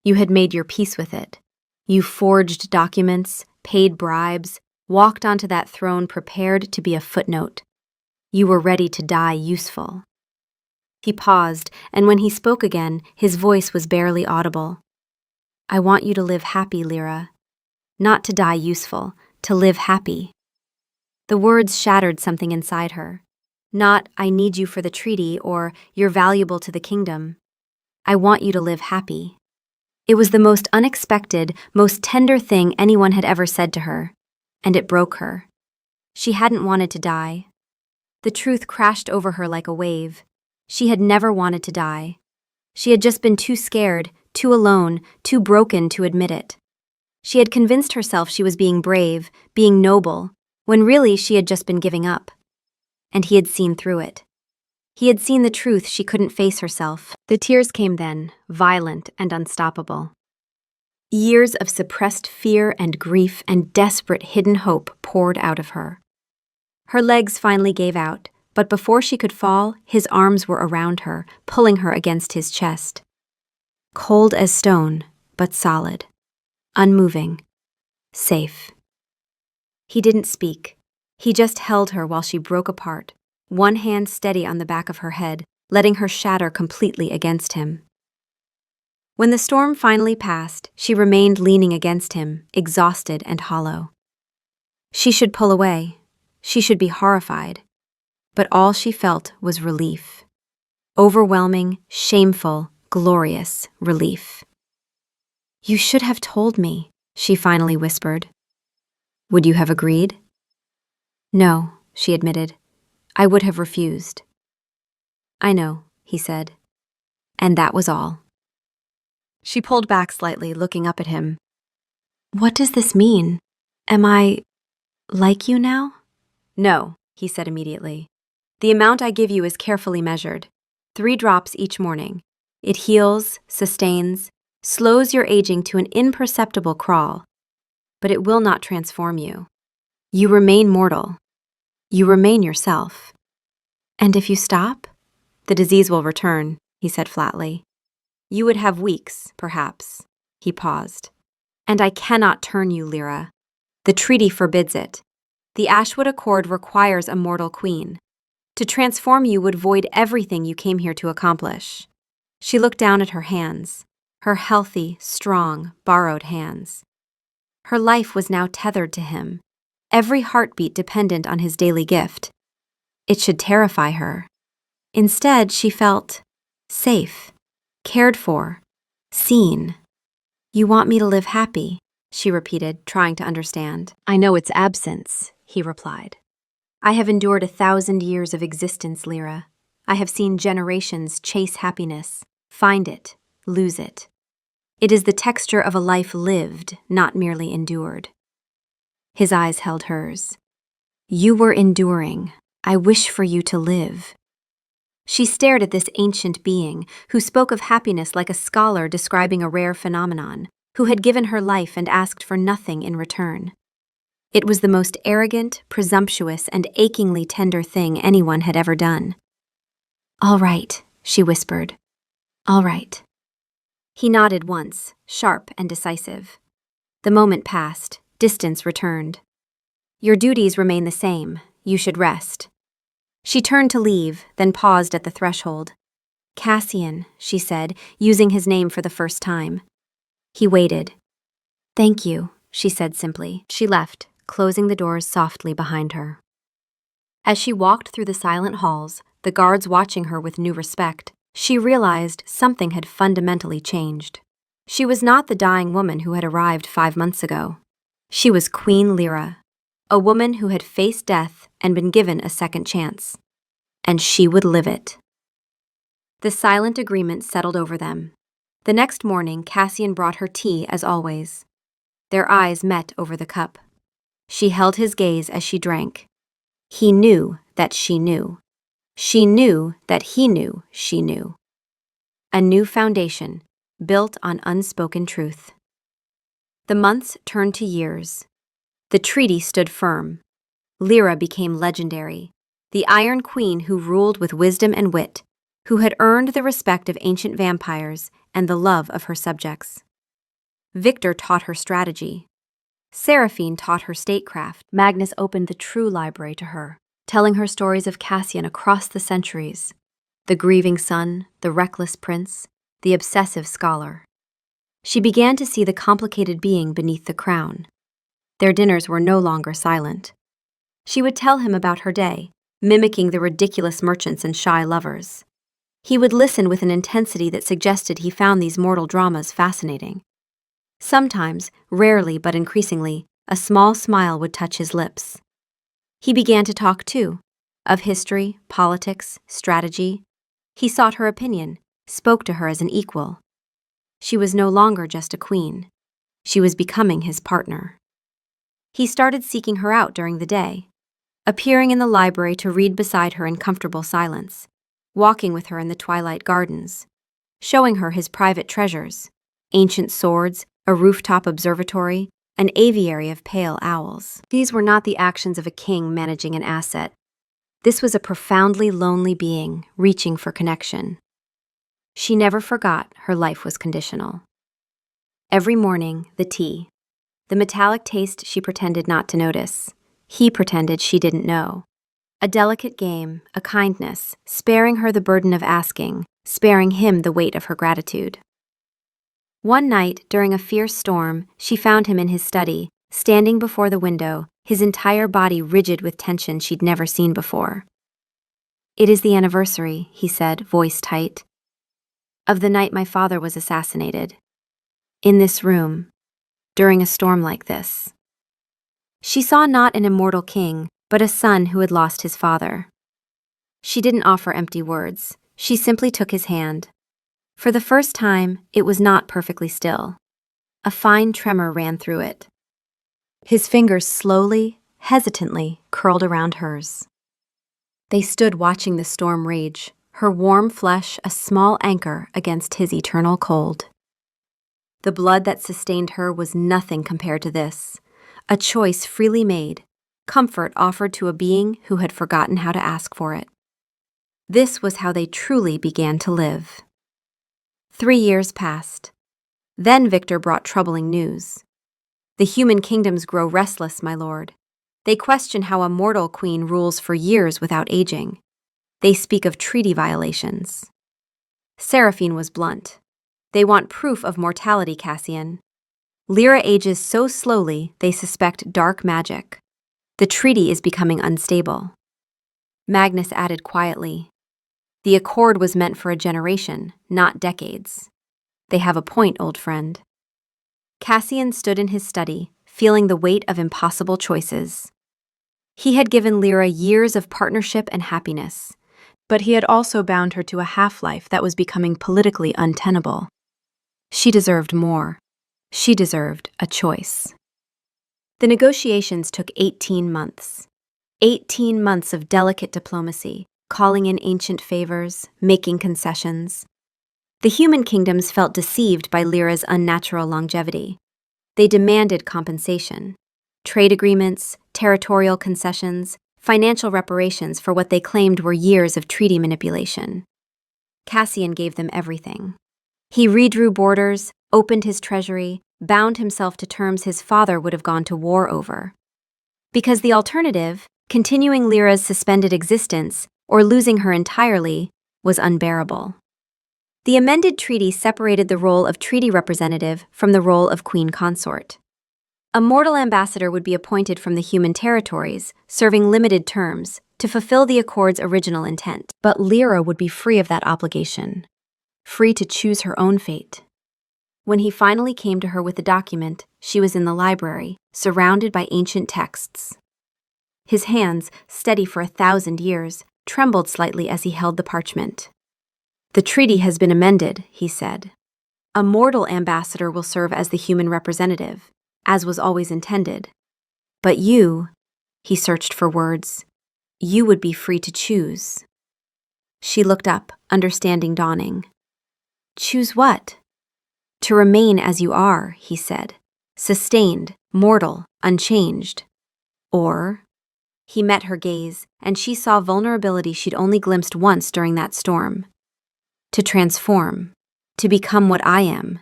"You had made your peace with it. You forged documents, paid bribes, walked onto that throne prepared to be a footnote. You were ready to die useful." He paused, and when he spoke again, his voice was barely audible. "I want you to live happy, Lyra. Not to die useful, to live happy." The words shattered something inside her. Not, "I need you for the treaty," or "You're valuable to the kingdom." "I want you to live happy." It was the most unexpected, most tender thing anyone had ever said to her, and it broke her. She hadn't wanted to die. The truth crashed over her like a wave. She had never wanted to die. She had just been too scared, too alone, too broken to admit it. She had convinced herself she was being brave, being noble, when really she had just been giving up. And he had seen through it. He had seen the truth she couldn't face herself. The tears came then, violent and unstoppable. Years of suppressed fear and grief and desperate hidden hope poured out of her. Her legs finally gave out, but before she could fall, his arms were around her, pulling her against his chest. Cold as stone, but solid. Unmoving. Safe. He didn't speak. He just held her while she broke apart, one hand steady on the back of her head, letting her shatter completely against him. When the storm finally passed, she remained leaning against him, exhausted and hollow. She should pull away. She should be horrified. But all she felt was relief. Overwhelming, shameful, glorious relief. "You should have told me," she finally whispered. "Would you have agreed?" "No," she admitted. "I would have refused." "I know," he said. And that was all. She pulled back slightly, looking up at him. "What does this mean? Am I like you now?" "No," he said immediately. "The amount I give you is carefully measured. 3 drops each morning. It heals, sustains, slows your aging to an imperceptible crawl. But it will not transform you. You remain mortal. You remain yourself. And if you stop, the disease will return," he said flatly. "You would have weeks, perhaps." He paused. "And I cannot turn you, Lyra. The treaty forbids it. The Ashwood Accord requires a mortal queen. To transform you would void everything you came here to accomplish." She looked down at her hands, her healthy, strong, borrowed hands. Her life was now tethered to him, every heartbeat dependent on his daily gift. It should terrify her. Instead, she felt safe, cared for, seen. "You want me to live happy," she repeated, trying to understand. "I know its absence," he replied. "I have endured 1,000 years of existence, Lyra. I have seen generations chase happiness, find it, lose it. It is the texture of a life lived, not merely endured." His eyes held hers. "You were enduring. I wish for you to live." She stared at this ancient being, who spoke of happiness like a scholar describing a rare phenomenon, who had given her life and asked for nothing in return. It was the most arrogant, presumptuous, and achingly tender thing anyone had ever done. "All right," she whispered. "All right." He nodded once, sharp and decisive. The moment passed, distance returned. "Your duties remain the same. You should rest." She turned to leave, then paused at the threshold. "Cassian," she said, using his name for the first time. He waited. "Thank you," she said simply. She left, closing the doors softly behind her. As she walked through the silent halls, the guards watching her with new respect, she realized something had fundamentally changed. She was not the dying woman who had arrived 5 months ago. She was Queen Lyra, a woman who had faced death and been given a second chance. And she would live it. The silent agreement settled over them. The next morning, Cassian brought her tea as always. Their eyes met over the cup. She held his gaze as she drank. He knew that she knew. She knew that he knew she knew. A new foundation, built on unspoken truth. The months turned to years. The treaty stood firm. Lyra became legendary, the Iron Queen who ruled with wisdom and wit, who had earned the respect of ancient vampires and the love of her subjects. Victor taught her strategy. Seraphine taught her statecraft. Magnus opened the true library to her, telling her stories of Cassian across the centuries. The grieving son, the reckless prince, the obsessive scholar. She began to see the complicated being beneath the crown. Their dinners were no longer silent. She would tell him about her day, mimicking the ridiculous merchants and shy lovers. He would listen with an intensity that suggested he found these mortal dramas fascinating. Sometimes, rarely but increasingly, a small smile would touch his lips. He began to talk too, of history, politics, strategy. He sought her opinion, spoke to her as an equal. She was no longer just a queen. She was becoming his partner. He started seeking her out during the day, appearing in the library to read beside her in comfortable silence, walking with her in the twilight gardens, showing her his private treasures, ancient swords, a rooftop observatory, an aviary of pale owls. These were not the actions of a king managing an asset. This was a profoundly lonely being reaching for connection. She never forgot her life was conditional. Every morning, the tea. The metallic taste she pretended not to notice. He pretended she didn't know. A delicate game, a kindness, sparing her the burden of asking, sparing him the weight of her gratitude. One night, during a fierce storm, she found him in his study, standing before the window, his entire body rigid with tension she'd never seen before. "It is the anniversary," he said, voice tight, "of the night my father was assassinated. In this room, during a storm like this." She saw not an immortal king, but a son who had lost his father. She didn't offer empty words. She simply took his hand. For the first time, it was not perfectly still. A fine tremor ran through it. His fingers slowly, hesitantly, curled around hers. They stood watching the storm rage, her warm flesh a small anchor against his eternal cold. The blood that sustained her was nothing compared to this, a choice freely made, comfort offered to a being who had forgotten how to ask for it. This was how they truly began to live. 3 years passed. Then Victor brought troubling news. "The human kingdoms grow restless, my lord. They question how a mortal queen rules for years without aging. They speak of treaty violations." Seraphine was blunt. "They want proof of mortality, Cassian. Lyra ages so slowly they suspect dark magic. The treaty is becoming unstable." Magnus added quietly, "The accord was meant for a generation, not decades." "They have a point, old friend." Cassian stood in his study, feeling the weight of impossible choices. He had given Lyra years of partnership and happiness, but he had also bound her to a half-life that was becoming politically untenable. She deserved more. She deserved a choice. The negotiations took 18 months. 18 months of delicate diplomacy, calling in ancient favors, making concessions. The human kingdoms felt deceived by Lyra's unnatural longevity. They demanded compensation. Trade agreements, territorial concessions, financial reparations for what they claimed were years of treaty manipulation. Cassian gave them everything. He redrew borders, opened his treasury, bound himself to terms his father would have gone to war over. Because the alternative, continuing Lyra's suspended existence, or losing her entirely, was unbearable. The amended treaty separated the role of treaty representative from the role of queen consort. A mortal ambassador would be appointed from the human territories, serving limited terms, to fulfill the accord's original intent. But Lyra would be free of that obligation, free to choose her own fate. When he finally came to her with the document, she was in the library, surrounded by ancient texts. His hands, steady for 1,000 years, trembled slightly as he held the parchment. "The treaty has been amended," he said. "A mortal ambassador will serve as the human representative, as was always intended. But you," he searched for words, You would be free to choose. She looked up, understanding dawning. Choose what? To remain as you are, he said, sustained, mortal, unchanged. Or, he met her gaze, and she saw vulnerability she'd only glimpsed once during that storm. To transform, to become what I am,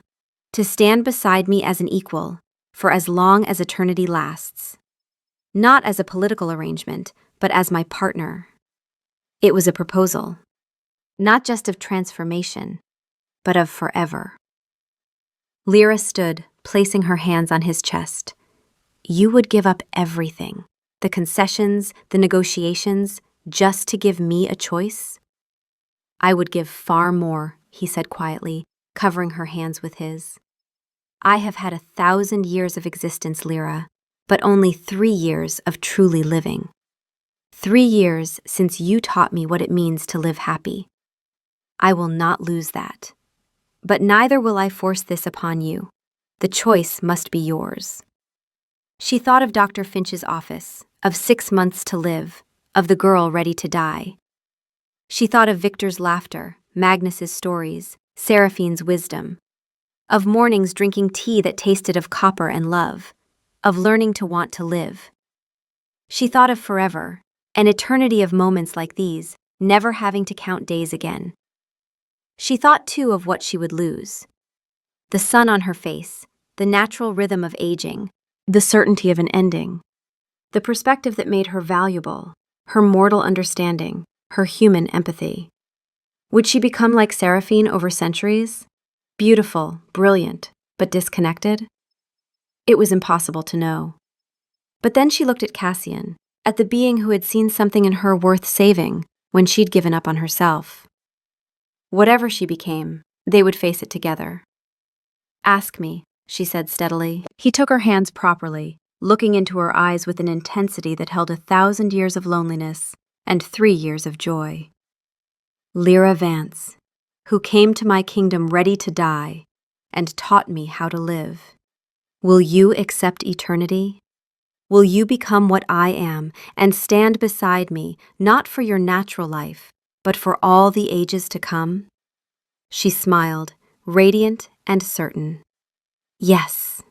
to stand beside me as an equal, for as long as eternity lasts. Not as a political arrangement, but as my partner. It was a proposal, not just of transformation, but of forever. Lyra stood, placing her hands on his chest. You would give up everything, the concessions, the negotiations, just to give me a choice? I would give far more, he said quietly, covering her hands with his. I have had 1,000 years of existence, Lyra, but only 3 years of truly living. 3 years since you taught me what it means to live happy. I will not lose that. But neither will I force this upon you. The choice must be yours. She thought of Dr. Finch's office, of 6 months to live, of the girl ready to die. She thought of Victor's laughter, Magnus's stories, Seraphine's wisdom, of mornings drinking tea that tasted of copper and love, of learning to want to live. She thought of forever, an eternity of moments like these, never having to count days again. She thought too of what she would lose. The sun on her face, the natural rhythm of aging, the certainty of an ending, the perspective that made her valuable, her mortal understanding, her human empathy. Would she become like Seraphine over centuries? Beautiful, brilliant, but disconnected? It was impossible to know. But then she looked at Cassian, at the being who had seen something in her worth saving when she'd given up on herself. Whatever she became, they would face it together. Ask me, she said steadily. He took her hands properly, looking into her eyes with an intensity that held 1,000 years of loneliness and 3 years of joy. Lyra Vance, who came to my kingdom ready to die and taught me how to live. Will you accept eternity? Will you become what I am and stand beside me, not for your natural life, but for all the ages to come? She smiled, radiant and certain. Yes.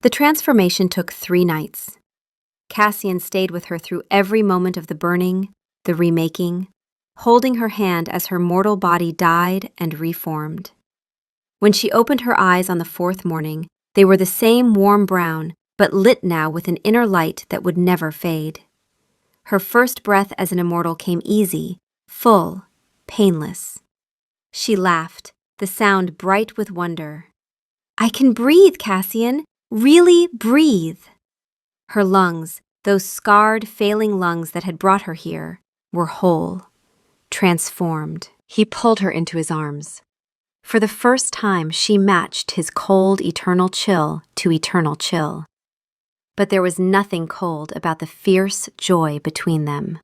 The transformation took 3 nights. Cassian stayed with her through every moment of the burning, the remaking, holding her hand as her mortal body died and reformed. When she opened her eyes on the 4th morning, they were the same warm brown, but lit now with an inner light that would never fade. Her first breath as an immortal came easy, full, painless. She laughed, the sound bright with wonder. I can breathe, Cassian, really breathe. Her lungs, those scarred, failing lungs that had brought her here, were whole, transformed. He pulled her into his arms. For the first time, she matched his cold, eternal chill to eternal chill. But there was nothing cold about the fierce joy between them.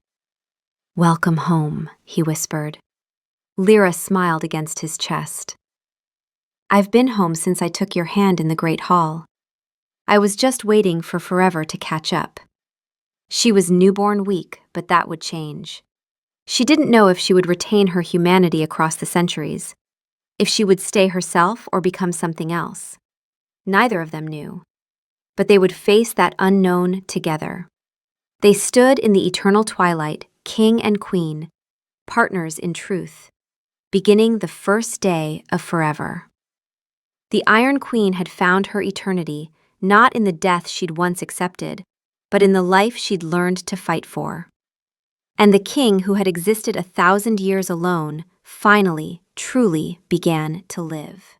Welcome home, he whispered. Lyra smiled against his chest. I've been home since I took your hand in the great hall. I was just waiting for forever to catch up. She was newborn weak, but that would change. She didn't know if she would retain her humanity across the centuries, if she would stay herself or become something else. Neither of them knew. But they would face that unknown together. They stood in the eternal twilight, king and queen, partners in truth, beginning the first day of forever. The Iron Queen had found her eternity, not in the death she'd once accepted, but in the life she'd learned to fight for. And the king who had existed 1,000 years alone, finally, truly began to live.